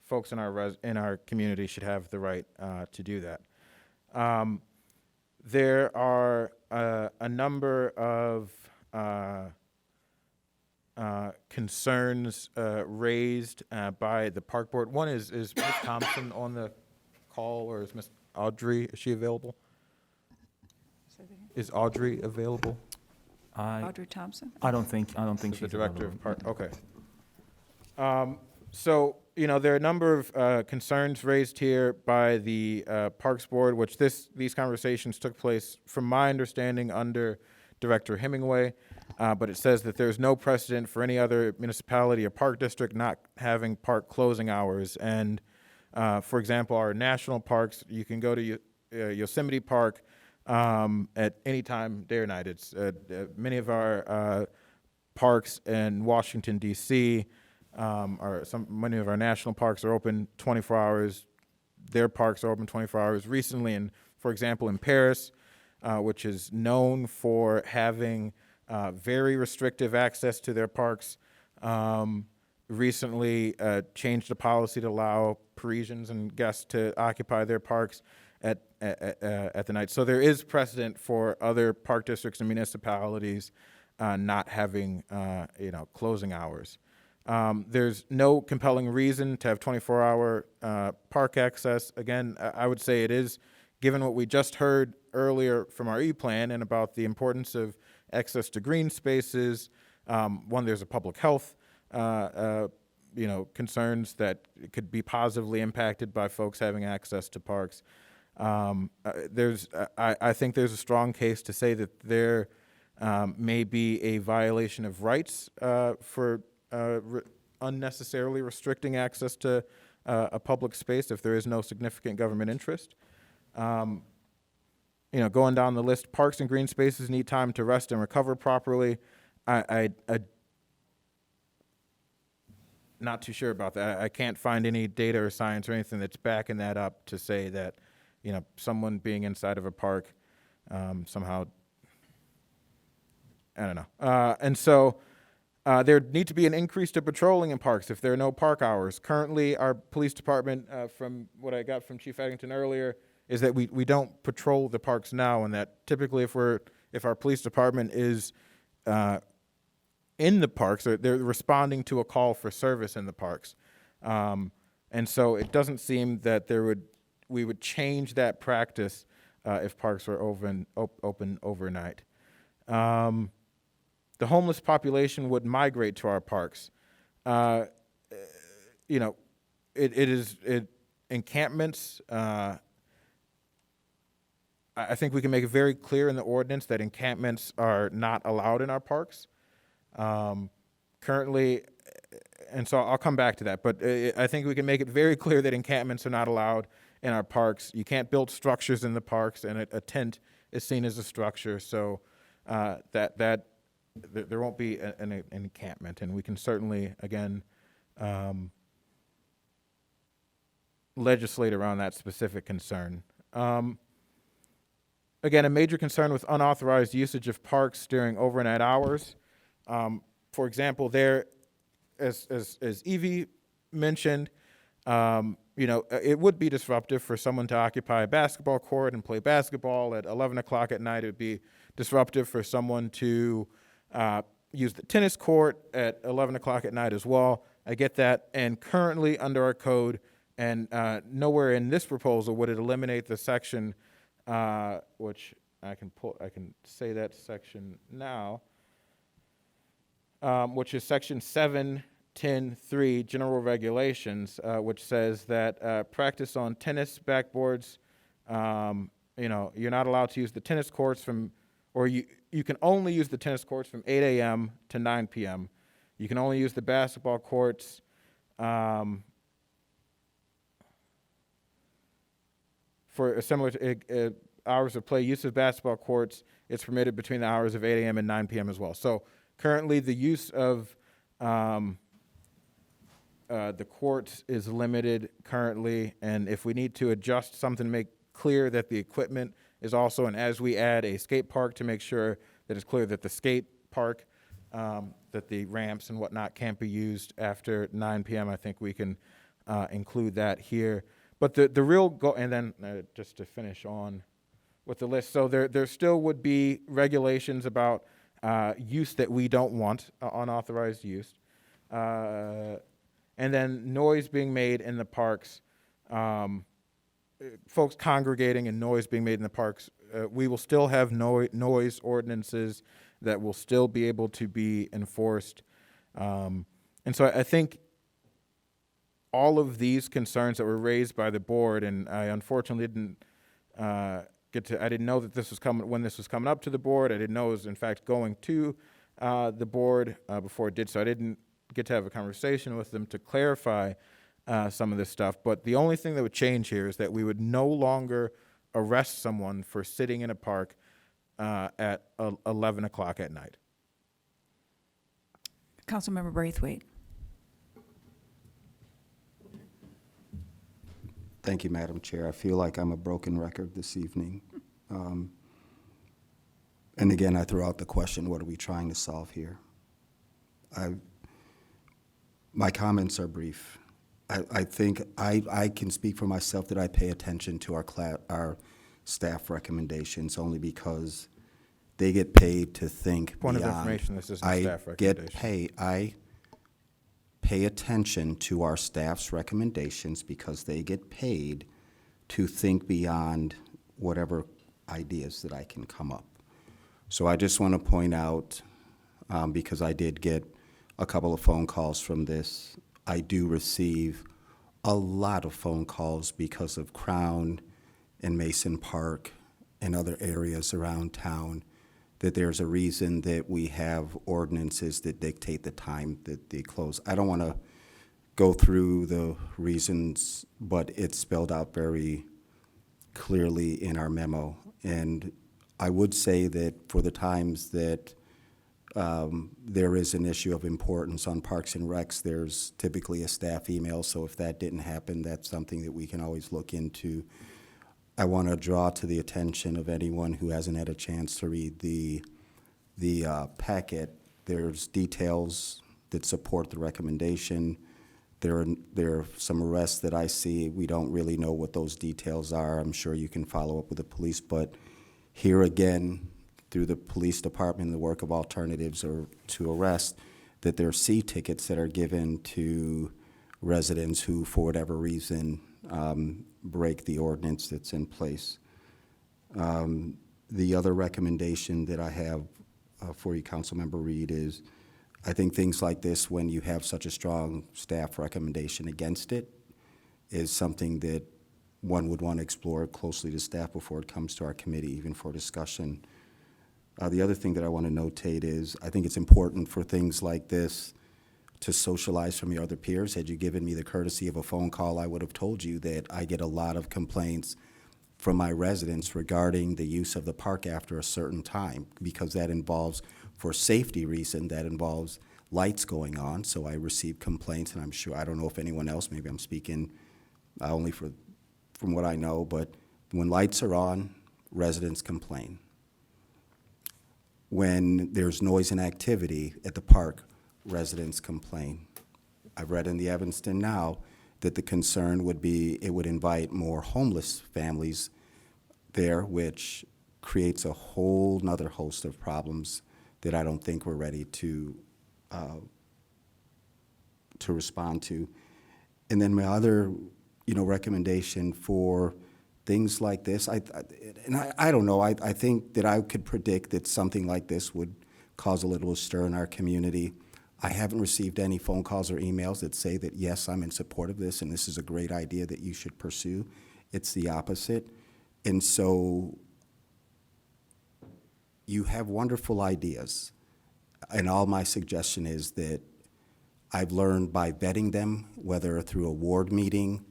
folks in our community should have the right to do that. There are a number of concerns raised by the park board. One is Ms. Thompson on the call, or is Ms. Audrey, is she available? Is Audrey available? Audrey Thompson? I don't think She's she's the director available. of park, okay. So, you know, there are a number of concerns raised here by the Parks Board, which these conversations took place, from my understanding, under Director Hemingway. But it says that there's no precedent for any other municipality or park district not having park closing hours. And for example, our national parks, you can go to Yosemite Park at any time, day or night. It's many of our parks in Washington, D.C., many of our national parks are open 24 hours. Their parks are open 24 hours. Recently, for example, in Paris, which is known for having very restrictive access to their parks, recently changed the policy to allow Parisians and guests to occupy their parks at the night. So there is precedent for other park districts and municipalities not having, closing hours. There's no compelling reason to have 24-hour park access. Again, I would say it is, given what we just heard earlier from our E-Plan and about the importance of access to green spaces. One, there's a public health, concerns that could be positively impacted by folks having access to parks. I think there's a strong case to say that there may be a violation of rights for unnecessarily restricting access to a public space if there is no significant government interest. Going down the list, parks and green spaces need time to rest and recover properly. I not too sure about that. I can't find any data or science or anything that's backing that up to say that, someone being inside of a park somehow, I don't know. And so there need to be an increase to patrolling in parks if there are no park hours. Currently, our police department, from what I got from Chief Eddington earlier, is that we don't patrol the parks now, and that typically if our police department is in the parks, or they're responding to a call for service in the parks. And so it doesn't seem that we would change that practice if parks were open overnight. The homeless population would migrate to our parks. Encampments. I think we can make it very clear in the ordinance that encampments are not allowed in our parks. Currently, and so I'll come back to that, but I think we can make it very clear that encampments are not allowed in our parks. You can't build structures in the parks, and a tent is seen as a structure, so there won't be an encampment, and we can certainly, again, legislate around that specific concern. Again, a major concern with unauthorized usage of parks during overnight hours. For example, as Evie mentioned, it would be disruptive for someone to occupy a basketball court and play basketball at 11 o'clock at night. It would be disruptive for someone to use the tennis court at 11 o'clock at night as well. I get that. And currently under our code, and nowhere in this proposal would it eliminate the section, which I can say that section now, which is section 7.10.3 general regulations, which says that practice on tennis backboards, you're not allowed to use the tennis courts you can only use the tennis courts from 8 a.m. to 9 p.m. You can only use the basketball courts for similar to hours of play. Use of basketball courts, it's permitted between the hours of 8 a.m. and 9 p.m. as well. So currently the use of the courts is limited currently, and if we need to adjust something to make clear that the equipment is also, and as we add a skate park to make sure that it's clear that the skate park, that the ramps and whatnot can't be used after 9 p.m., I think we can include that here. But the real goal, and then just to finish on with the list, so there still would be regulations about use that we don't want, unauthorized use. And then noise being made in the parks, folks congregating and noise being made in the parks. We will still have noise ordinances that will still be able to be enforced. And so I think all of these concerns that were raised by the board, and I unfortunately didn't I didn't know that this was coming when this was coming up to the board. I didn't know it was in fact going to the board before it did, so I didn't get to have a conversation with them to clarify some of this stuff. But the only thing that would change here is that we would no longer arrest someone for sitting in a park at 11 o'clock at night. Councilmember Braithwaite. Thank you, Madam Chair. I feel like I'm a broken record this evening. And again, I throw out the question, what are we trying to solve here? My comments are brief. I think I can speak for myself that I pay attention to our staff recommendations only because they get paid to think Point of beyond. information, this isn't a staff recommendation. I pay attention to our staff's recommendations because they get paid to think beyond whatever ideas that I can come up. So I just want to point out, because I did get a couple of phone calls from this, I do receive a lot of phone calls because of Crown and Mason Park and other areas around town, that there's a reason that we have ordinances that dictate the time that they close. I don't want to go through the reasons, but it's spelled out very clearly in our memo. And I would say that for the times that there is an issue of importance on Parks and Recs, there's typically a staff email, so if that didn't happen, that's something that we can always look into. I want to draw to the attention of anyone who hasn't had a chance to read the packet. There's details that support the recommendation. There are some arrests that I see. We don't really know what those details are. I'm sure you can follow up with the police, but here again, through the police department, the work of alternatives or to arrest, that there are C tickets that are given to residents who, for whatever reason, break the ordinance that's in place. The other recommendation that I have for you, Councilmember Reed, is I think things like this, when you have such a strong staff recommendation against it, is something that one would want to explore closely to staff before it comes to our committee, even for discussion. The other thing that I want to notate is I think it's important for things like this to socialize from your other peers. Had you given me the courtesy of a phone call, I would have told you that I get a lot of complaints from my residents regarding the use of the park after a certain time, because that involves, for safety reason, that involves lights going on. So I receive complaints, and I'm sure, I don't know if anyone else, maybe I'm speaking only from what I know, but when lights are on, residents complain. When there's noise and activity at the park, residents complain. I've read in the Evanston Now that the concern would be it would invite more homeless families there, which creates a whole nother host of problems that I don't think we're ready to respond to. And then my other, recommendation for things like this, I don't know, I think that I could predict that something like this would cause a little stir in our community. I haven't received any phone calls or emails that say that, yes, I'm in support of this and this is a great idea that you should pursue. It's the opposite. And so you have wonderful ideas. And all my suggestion is that I've learned by vetting them, whether through a ward meeting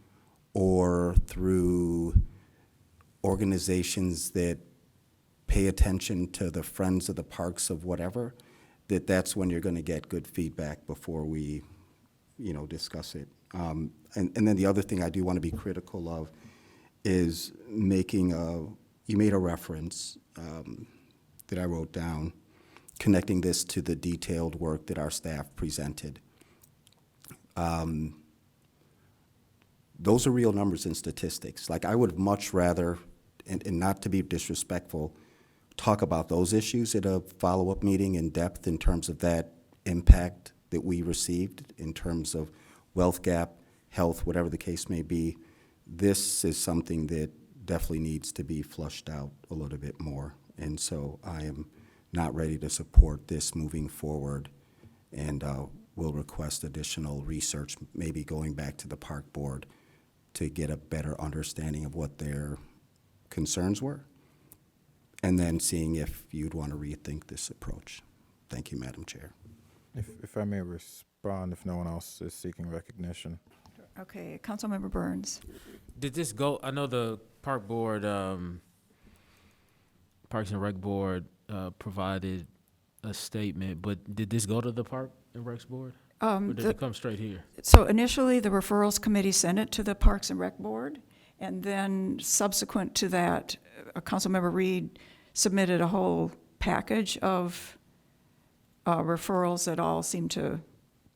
or through organizations that pay attention to the friends of the parks of whatever, that's when you're going to get good feedback before we, discuss it. And then the other thing I do want to be critical of is you made a reference that I wrote down, connecting this to the detailed work that our staff presented. Those are real numbers and statistics. Like, I would much rather, and not to be disrespectful, talk about those issues at a follow-up meeting in depth in terms of that impact that we received in terms of wealth gap, health, whatever the case may be. This is something that definitely needs to be flushed out a little bit more. And so I am not ready to support this moving forward, and will request additional research, maybe going back to the park board to get a better understanding of what their concerns were, and then seeing if you'd want to rethink this approach. Thank you, Madam Chair. If I may respond, if no one else is seeking recognition. Okay, Councilmember Burns. Did this go, I know the park board, Parks and Rec Board provided a statement, but did this go to the Park and Recs Board? Or did it come straight here? So initially, the referrals committee sent it to the Parks and Rec Board, and then subsequent to that, Councilmember Reed submitted a whole package of referrals that all seemed to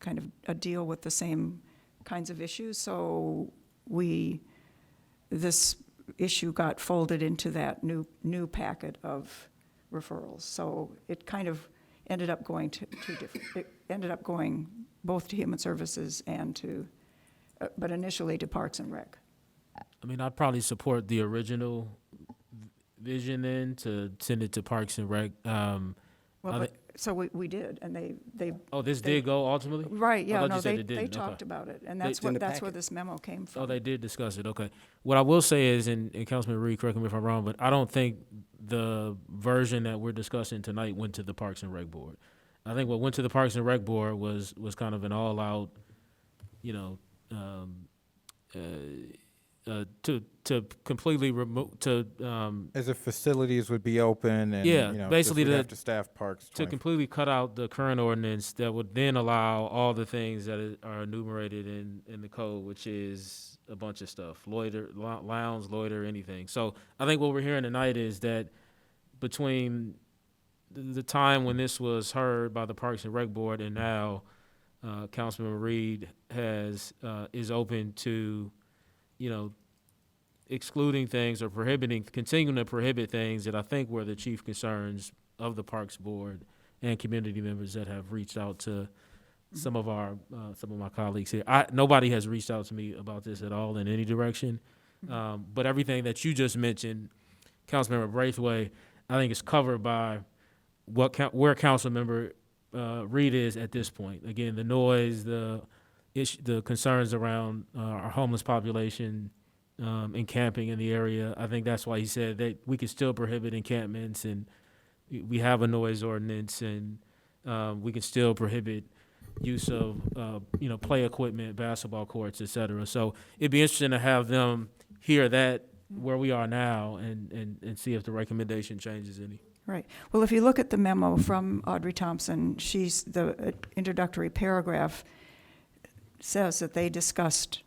kind of deal with the same kinds of issues. So this issue got folded into that new packet of referrals. So it kind of ended up going to two different, it ended up going both to Human Services and to, but initially to Parks and Rec. I mean, I'd probably support the original vision then to send it to Parks and Rec. Well, but, so we did, and they. Oh, this they- did go ultimately? Right, I yeah, thought no, you said they it didn't. Okay. talked about it, and They- that's It's in what, the that's where packet. this memo came from. Oh, they did discuss it, okay. What I will say is, and Councilman Reed, correct me if I'm wrong, but I don't think the version that we're discussing tonight went to the Parks and Rec Board. I think what went to the Parks and Rec Board was kind of an all-out, you know, to completely remove, As if facilities would be open and, Yeah, you know, basically we'd to- have to staff parks. to completely cut out the current ordinance that would then allow all the things that are enumerated in the code, which is a bunch of stuff, lounge, loiter, anything. So I think what we're hearing tonight is that between the time when this was heard by the Parks and Rec Board and now, Councilman Reed is open to, you know, excluding things or continuing to prohibit things that I think were the chief concerns of the Parks Board and community members that have reached out to some of my colleagues here. Nobody has reached out to me about this at all in any direction. But everything that you just mentioned, Councilmember Braithwaite, I think is covered by where Councilmember Reed is at this point. Again, the noise, the concerns around our homeless population, and camping in the area. I think that's why he said that we could still prohibit encampments, and we have a noise ordinance, and we can still prohibit use of play equipment, basketball courts, et cetera. So it'd be interesting to have them hear that where we are now and see if the recommendation changes any. Right. Well, if you look at the memo from Audrey Thompson, the introductory paragraph says that they discussed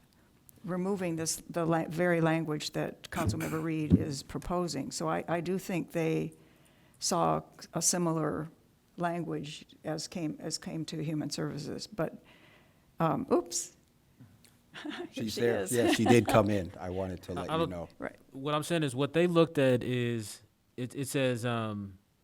removing the very language that Councilmember Reed is proposing. So I do think they saw a similar language as came to Human Services. But, oops. She's She there. is. Yeah, she did come in. I wanted to let I you don't- know. Right. What I'm saying is what they looked at is, it says,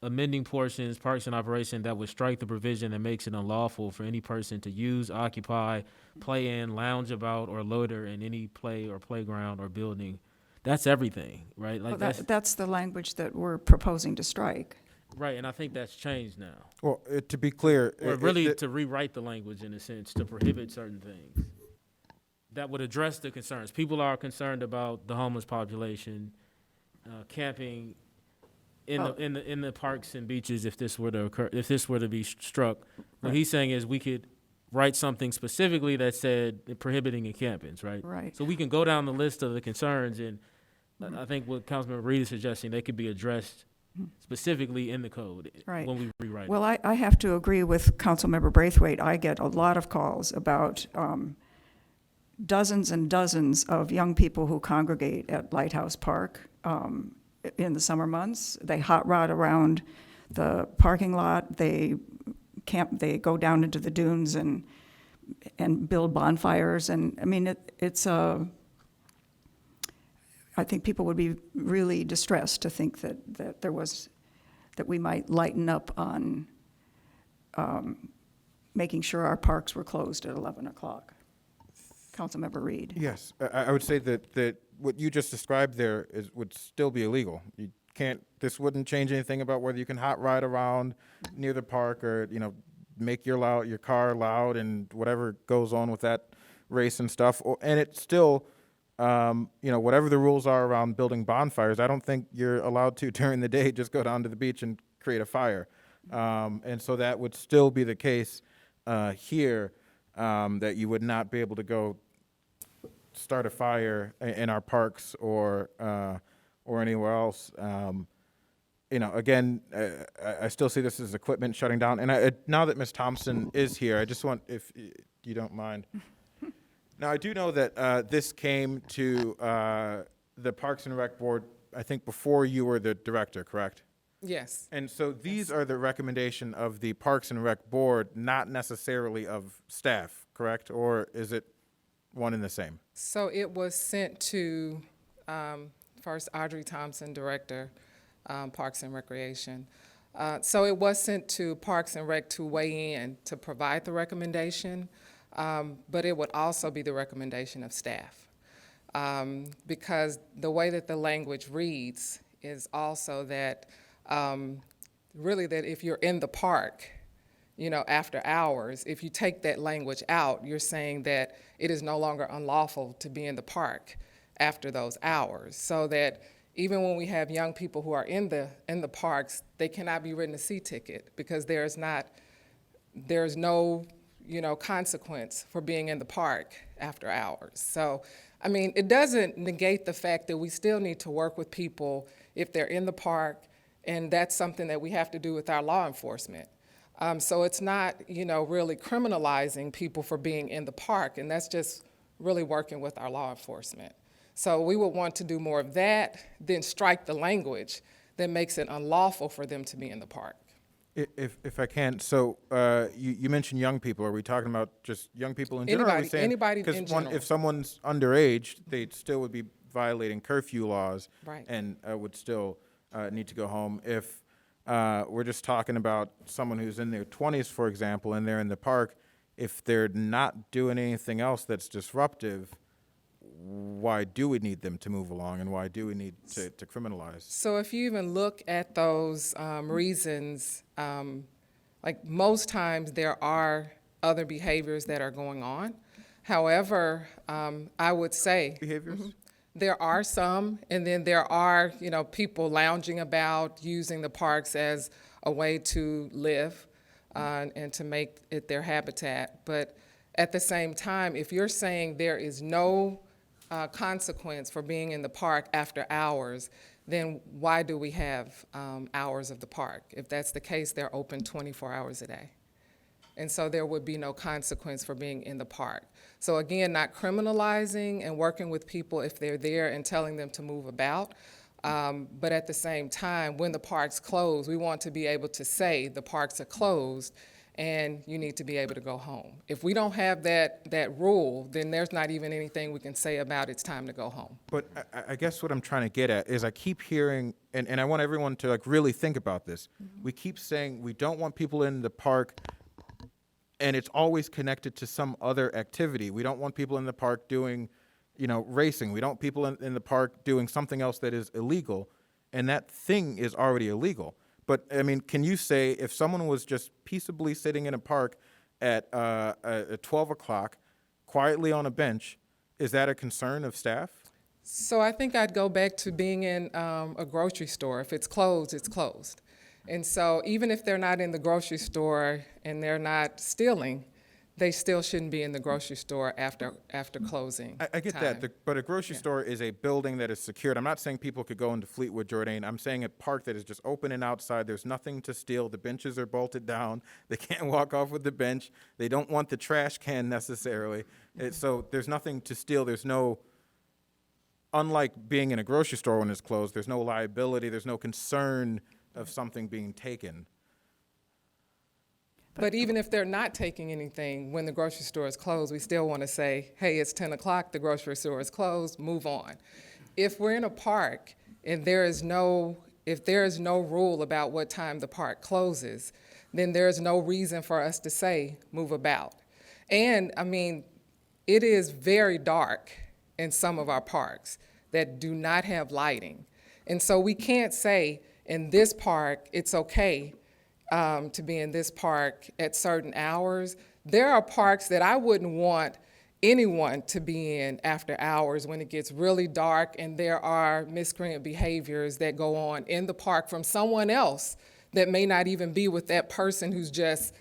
amending portions, parks and operation that would strike the provision that makes it unlawful for any person to use, occupy, play in, lounge about, or loiter in any play or playground or building. That's everything, right? Like Well, that's the language that we're proposing to strike. right, and I think that's changed now. Well, to be clear. Or really to rewrite the language in a sense, to prohibit certain things that would address the concerns. People are concerned about the homeless population, camping in the parks and beaches if this were to occur, if this were to be struck. What he's saying is we could write something specifically that said prohibiting encampments, right? Right. So we can go down the list of the concerns, and I think what Councilman Reed is suggesting, they could be addressed specifically in the code Right. when we rewrite it. Well, I have to agree with Councilmember Braithwaite. I get a lot of calls about dozens and dozens of young people who congregate at Lighthouse Park in the summer months. They hot rod around the parking lot. They camp. They go down into the dunes and build bonfires. And I mean, it's a. I think people would be really distressed to think that we might lighten up on making sure our parks were closed at 11 o'clock. Councilmember Reed. Yes, I would say that what you just described there would still be illegal. You can't, this wouldn't change anything about whether you can hot ride around near the park or, make your car loud and whatever goes on with that race and stuff. And it's still, whatever the rules are around building bonfires, I don't think you're allowed to during the day just go down to the beach and create a fire. And so that would still be the case here, that you would not be able to go start a fire in our parks or anywhere else. Again, I still see this as equipment shutting down. And now that Ms. Thompson is here, I just want, if you don't mind. Now, I do know that this came to the Parks and Rec Board, I think, before you were the director, correct? Yes. And so these are the recommendation of the Parks and Rec Board, not necessarily of staff, correct? Or is it one and the same? So it was sent to, first Audrey Thompson, Director, Parks and Recreation. So it was sent to Parks and Rec to weigh in, to provide the recommendation, but it would also be the recommendation of staff. Because the way that the language reads is also that, really that if you're in the park, after hours, if you take that language out, you're saying that it is no longer unlawful to be in the park after those hours. So that even when we have young people who are in the parks, they cannot be written a C ticket because there's no, consequence for being in the park after hours. So, I mean, it doesn't negate the fact that we still need to work with people if they're in the park, and that's something that we have to do with our law enforcement. So it's not, really criminalizing people for being in the park, and that's just really working with our law enforcement. So we would want to do more of that than strike the language that makes it unlawful for them to be in the park. If I can, so you mentioned young people. Are we talking about just young people in general? Anybody in Because general. if someone's underage, they still would be violating curfew laws. Right. And would still need to go home. If we're just talking about someone who's in their 20s, for example, and they're in the park, if they're not doing anything else that's disruptive, why do we need them to move along, and why do we need to criminalize? So if you even look at those reasons, like most times there are other behaviors that are going on. However, I would say Behaviors? there are some, and then there are, people lounging about, using the parks as a way to live and to make it their habitat. But at the same time, if you're saying there is no consequence for being in the park after hours, then why do we have hours of the park? If that's the case, they're open 24 hours a day. And so there would be no consequence for being in the park. So again, not criminalizing and working with people if they're there and telling them to move about. But at the same time, when the parks close, we want to be able to say the parks are closed and you need to be able to go home. If we don't have that rule, then there's not even anything we can say about it's time to go home. But I guess what I'm trying to get at is I keep hearing, and I want everyone to really think about this. Mm-hmm. We keep saying we don't want people in the park, and it's always connected to some other activity. We don't want people in the park doing, racing. We don't want people in the park doing something else that is illegal, and that thing is already illegal. But, I mean, can you say if someone was just peaceably sitting in a park at 12 o'clock, quietly on a bench, is that a concern of staff? So I think I'd go back to being in a grocery store. If it's closed, it's closed. And so even if they're not in the grocery store and they're not stealing, they still shouldn't be in the grocery store after closing. I get time. that, but a grocery store is a building that is secured. I'm not saying people could go into Fleetwood, Jordan. I'm saying a park that is just open and outside. There's nothing to steal. The benches are bolted down. They can't walk off with the bench. They don't want the trash can necessarily. So there's nothing to steal. There's no, unlike being in a grocery store when it's closed, there's no liability. There's no concern of something being taken. But even if they're not taking anything when the grocery store is closed, we still want to say, hey, it's 10 o'clock, the grocery store is closed, move on. If we're in a park and if there is no rule about what time the park closes, then there's no reason for us to say move about. And I mean, it is very dark in some of our parks that do not have lighting. And so we can't say in this park it's okay to be in this park at certain hours. There are parks that I wouldn't want anyone to be in after hours when it gets really dark and there are miscreant behaviors that go on in the park from someone else that may not even be with that person who's just,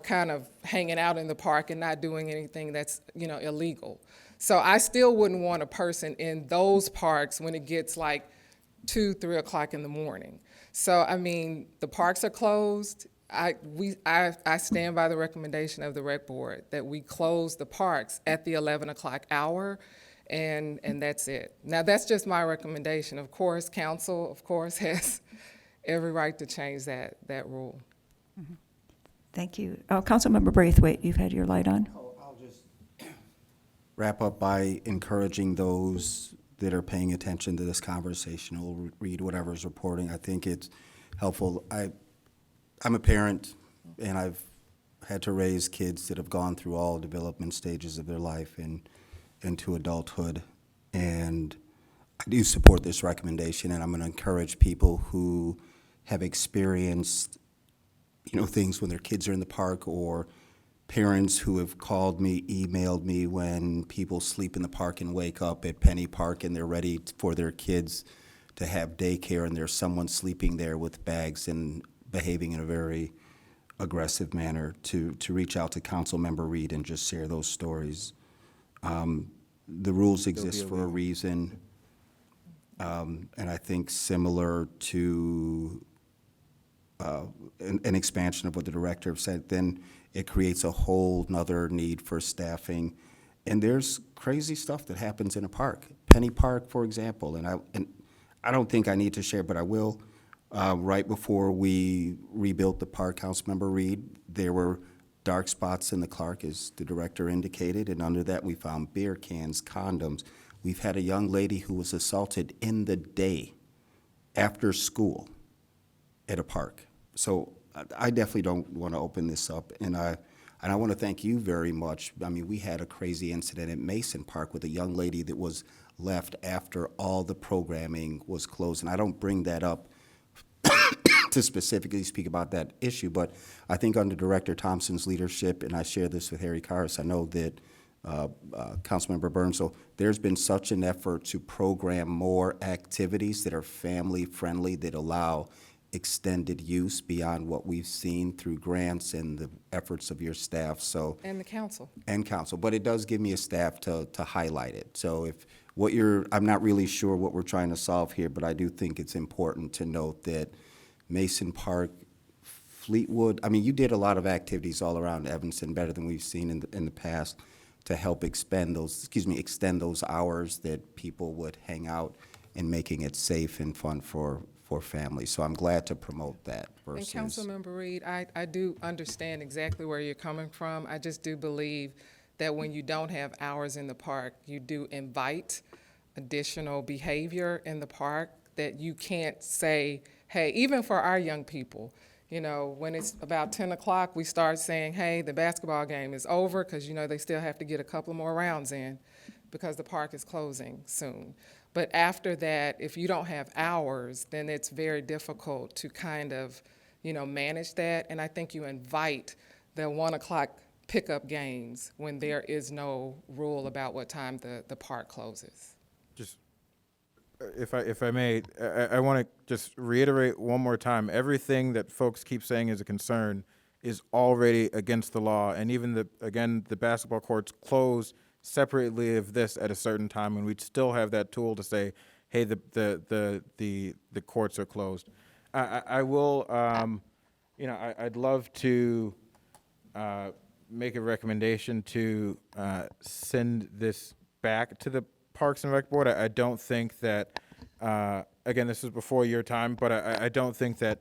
kind of hanging out in the park and not doing anything that's, illegal. So I still wouldn't want a person in those parks when it gets like 2, 3 o'clock in the morning. So, I mean, the parks are closed. I stand by the recommendation of the rec board that we close the parks at the 11 o'clock hour, and that's it. Now, that's just my recommendation. Of course, council, has every right to change that rule. Thank you. Councilmember Braithwaite, you've had your light on. I'll just wrap up by encouraging those that are paying attention to this conversation will read whatever's reporting. I think it's helpful. I'm a parent, and I've had to raise kids that have gone through all development stages of their life and into adulthood. And I do support this recommendation, and I'm going to encourage people who have experienced, things when their kids are in the park, or parents who have called me, emailed me when people sleep in the park and wake up at Penny Park and they're ready for their kids to have daycare, and there's someone sleeping there with bags and behaving in a very aggressive manner, to reach out to Councilmember Reed and just share those stories. The rules exist for a reason, and I think similar to an expansion of what the director said, then it creates a whole nother need for staffing. And there's crazy stuff that happens in a park. Penny Park, for example, and I don't think I need to share, but I will. Right before we rebuilt the park, Councilmember Reed, there were dark spots in the Clark, as the director indicated, and under that we found beer cans, condoms. We've had a young lady who was assaulted in the day after school at a park. So I definitely don't want to open this up, and I want to thank you very much. I mean, we had a crazy incident at Mason Park with a young lady that was left after all the programming was closed, and I don't bring that up to specifically speak about that issue, but I think under Director Thompson's leadership, and I share this with Harry Karras, I know that Councilmember Burns, so there's been such an effort to program more activities that are family-friendly, that allow extended use beyond what we've seen through grants and the efforts of your staff. So And the council. and council, but it does give me a staff to highlight it. So if what I'm not really sure what we're trying to solve here, but I do think it's important to note that Mason Park, Fleetwood, I mean, you did a lot of activities all around Evanston, better than we've seen in the past, to help extend those hours that people would hang out, and making it safe and fun for families. So I'm glad to promote that versus. And Councilmember Reed, I do understand exactly where you're coming from. I just do believe that when you don't have hours in the park, you do invite additional behavior in the park that you can't say, hey, even for our young people, when it's about 10 o'clock, we start saying, hey, the basketball game is over, because, they still have to get a couple more rounds in because the park is closing soon. But after that, if you don't have hours, then it's very difficult to kind of, manage that. And I think you invite the 1 o'clock pickup games when there is no rule about what time the park closes. Just, if I may, I want to just reiterate one more time, everything that folks keep saying is a concern is already against the law. And even the basketball courts close separately of this at a certain time, and we'd still have that tool to say, hey, the courts are closed. I will, I'd love to make a recommendation to send this back to the Parks and Rec Board. I don't think that, again, this is before your time, but I don't think that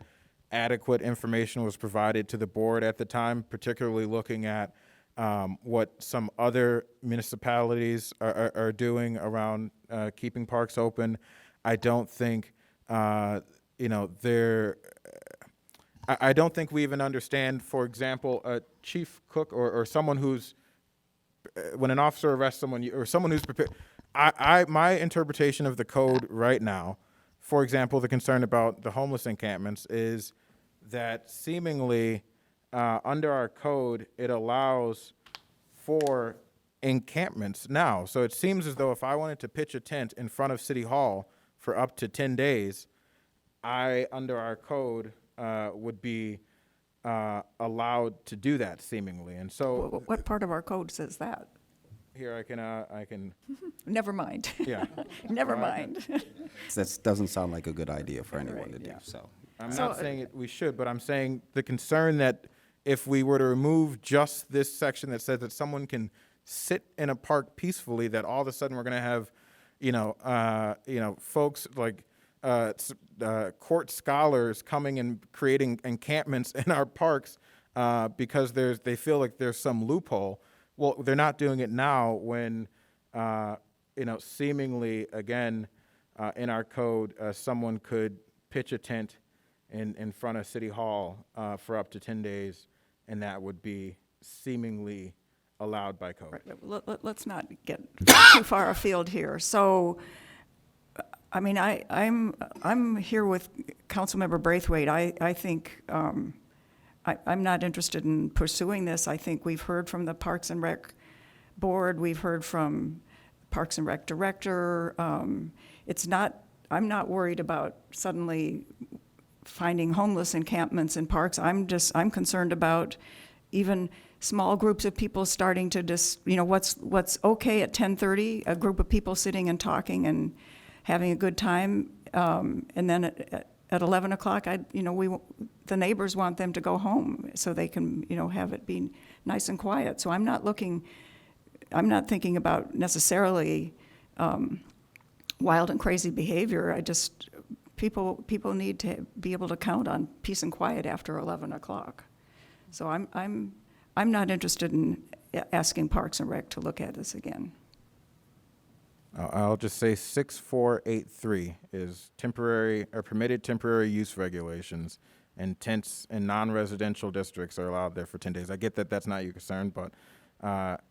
adequate information was provided to the board at the time, particularly looking at what some other municipalities are doing around keeping parks open. I don't think, I don't think we even understand, for example, a chief cook or someone who's, when an officer arrests someone, or someone who's prepared. My interpretation of the code right now, for example, the concern about the homeless encampments, is that seemingly under our code, it allows for encampments now. So it seems as though if I wanted to pitch a tent in front of City Hall for up to 10 days, under our code, would be allowed to do that seemingly. And so What part of our code says that? here I can, Never mind. yeah. Never mind. That doesn't sound like a good idea for anyone to do, so. I'm not saying we should, but I'm saying the concern that if we were to remove just this section that says that someone can sit in a park peacefully, that all of a sudden we're going to have, folks like court scholars coming and creating encampments in our parks because they feel like there's some loophole. Well, they're not doing it now when, seemingly, again, in our code, someone could pitch a tent in front of City Hall for up to 10 days, and that would be seemingly allowed by code. Right, let's not get too far afield here. So, I mean, I'm here with Councilmember Braithwaite. I think I'm not interested in pursuing this. I think we've heard from the Parks and Rec Board. We've heard from Parks and Rec Director. I'm not worried about suddenly finding homeless encampments in parks. I'm concerned about even small groups of people starting to what's okay at 10:30, a group of people sitting and talking and having a good time, and then at 11 o'clock, the neighbors want them to go home so they can, have it be nice and quiet. So I'm not thinking about necessarily wild and crazy behavior. People need to be able to count on peace and quiet after 11 o'clock. So I'm not interested in asking Parks and Rec to look at this again. I'll just say 6483 is permitted temporary use regulations, and tents in non-residential districts are allowed there for 10 days. I get that that's not your concern, but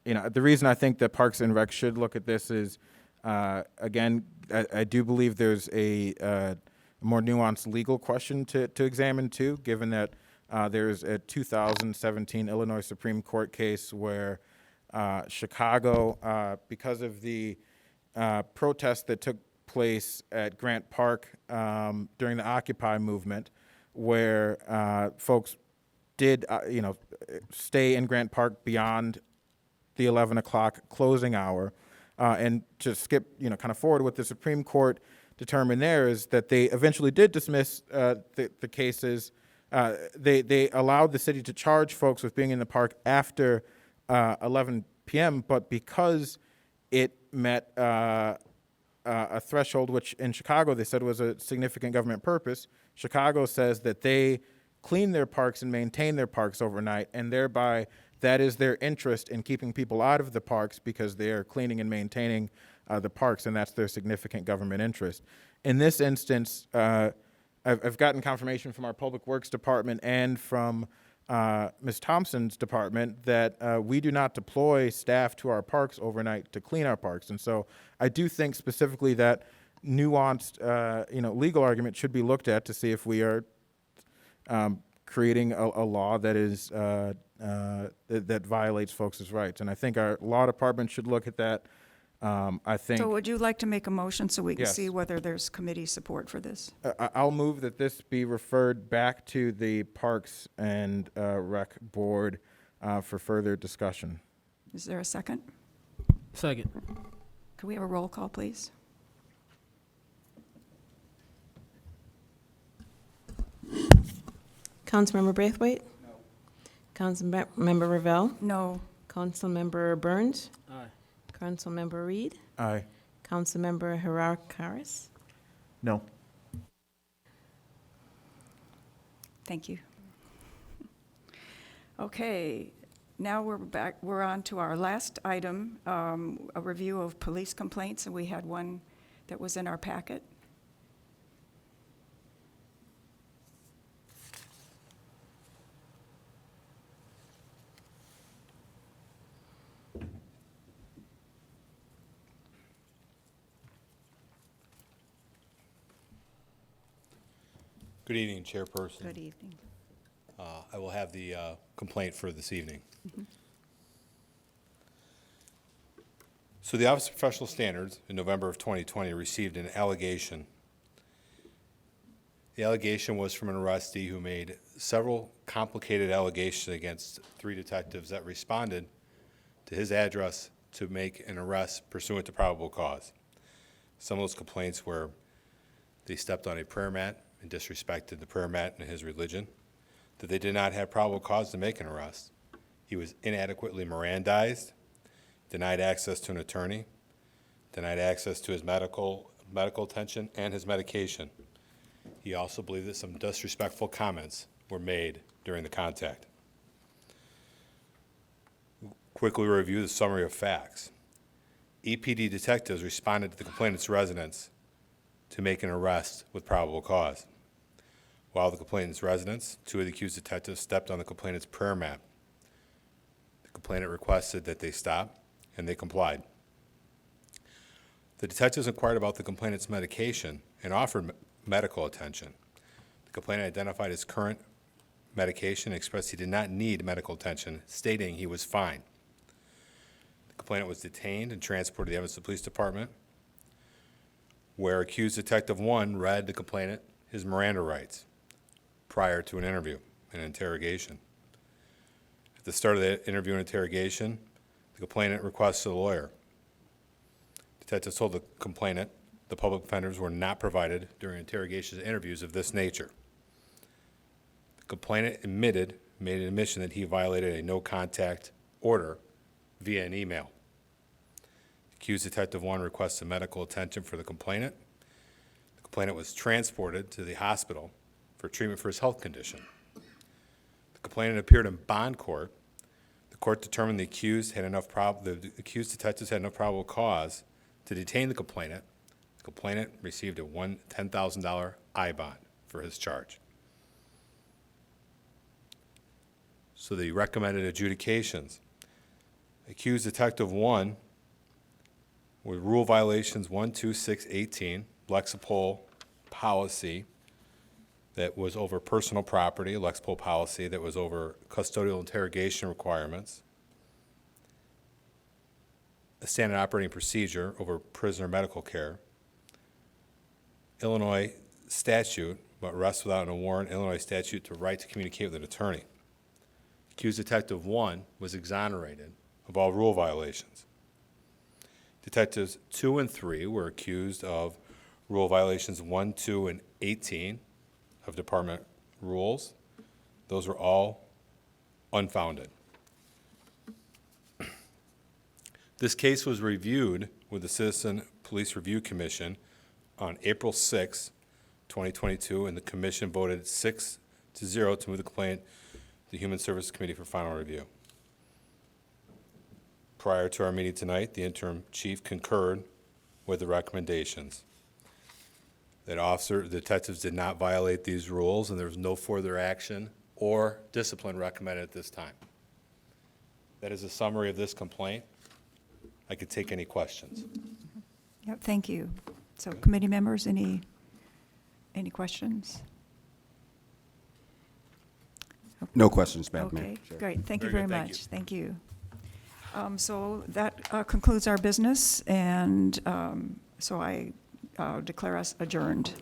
the reason I think that Parks and Rec should look at this is, again, I do believe there's a more nuanced legal question to examine too, given that there's a 2017 Illinois Supreme Court case where Chicago, because of the protest that took place at Grant Park during the Occupy movement, where folks did, stay in Grant Park beyond the 11 o'clock closing hour, and to skip, kind of forward, what the Supreme Court determined there is that they eventually did dismiss the cases. They allowed the city to charge folks with being in the park after 11 p.m., but because it met a threshold, which in Chicago they said was a significant government purpose, Chicago says that they clean their parks and maintain their parks overnight, and thereby that is their interest in keeping people out of the parks because they are cleaning and maintaining the parks, and that's their significant government interest. In this instance, I've gotten confirmation from our Public Works Department and from Ms. Thompson's department that we do not deploy staff to our parks overnight to clean our parks. And so I do think specifically that nuanced, legal argument should be looked at to see if we are creating a law that is that violates folks' rights. And I think our law department should look at that. I think. So would you like to make a motion so we can Yes. see whether there's committee support for this? I'll move that this be referred back to the Parks and Rec Board for further discussion. Is there a second? Second. Can we have a roll call, please? Councilmember Braithwaite? No. Councilmember Ravel? No. Councilmember Burns? Aye. Councilmember Reed? Aye. Councilmember Harakaris? No. Thank you. Okay, now we're on to our last item, a review of police complaints, and we had one that was in our packet. Good evening, Chairperson. Good evening. I will have the complaint for this evening. So the Office of Professional Standards in November of 2020 received an allegation. The allegation was from an arrestee who made several complicated allegations against 3 detectives that responded to his address to make an arrest pursuant to probable cause. Some of those complaints were they stepped on a prayer mat and disrespected the prayer mat and his religion, that they did not have probable cause to make an arrest. He was inadequately Mirandized, denied access to an attorney, denied access to his medical medical attention, and his medication. He also believed that some disrespectful comments were made during the contact. Quickly review the summary of facts. EPD detectives responded to the complainant's residence to make an arrest with probable cause. While the complainant's residence, two of the accused detectives stepped on the complainant's prayer mat. The complainant requested that they stop, and they complied. The detectives inquired about the complainant's medication and offered medical attention. The complainant identified his current medication and expressed he did not need medical attention, stating he was fine. The complainant was detained and transported to the Evanston Police Department, where accused Detective 1 read the complainant his Miranda rights prior to an interview and interrogation. At the start of the interview and interrogation, the complainant requested a lawyer. Detectives told the complainant the public defenders were not provided during interrogations and interviews of this nature. The complainant made an admission that he violated a no-contact order via an email. Accused Detective 1 requested medical attention for the complainant. The complainant was transported to the hospital for treatment for his health condition. The complainant appeared in bond court. The court determined the accused detectives had enough probable cause to detain the complainant. The complainant received a $10,000 I-bond for his charge. So the recommended adjudications. Accused Detective 1 with rule violations 12618, Lexipol policy that was over personal property, Lexipol policy that was over custodial interrogation requirements, a standard operating procedure over prisoner medical care, Illinois statute about arrest without a warrant, Illinois statute to right to communicate with an attorney. Accused Detective 1 was exonerated of all rule violations. Detectives 2 and 3 were accused of rule violations 1, 2, and 18 of department rules. Those were all unfounded. This case was reviewed with the Citizen Police Review Commission on April 6, 2022, and the commission voted 6-0 to move the complaint to the Human Services Committee for final review. Prior to our meeting tonight, the interim chief concurred with the recommendations. That detectives did not violate these rules, and there was no further action or discipline recommended at this time. That is a summary of this complaint. I could take any questions. Yep, thank you. So committee members, any questions? No questions, Madam Mayor. Okay, great. Thank you Very very good, much. Thank you. So that concludes our business, and so I declare us adjourned.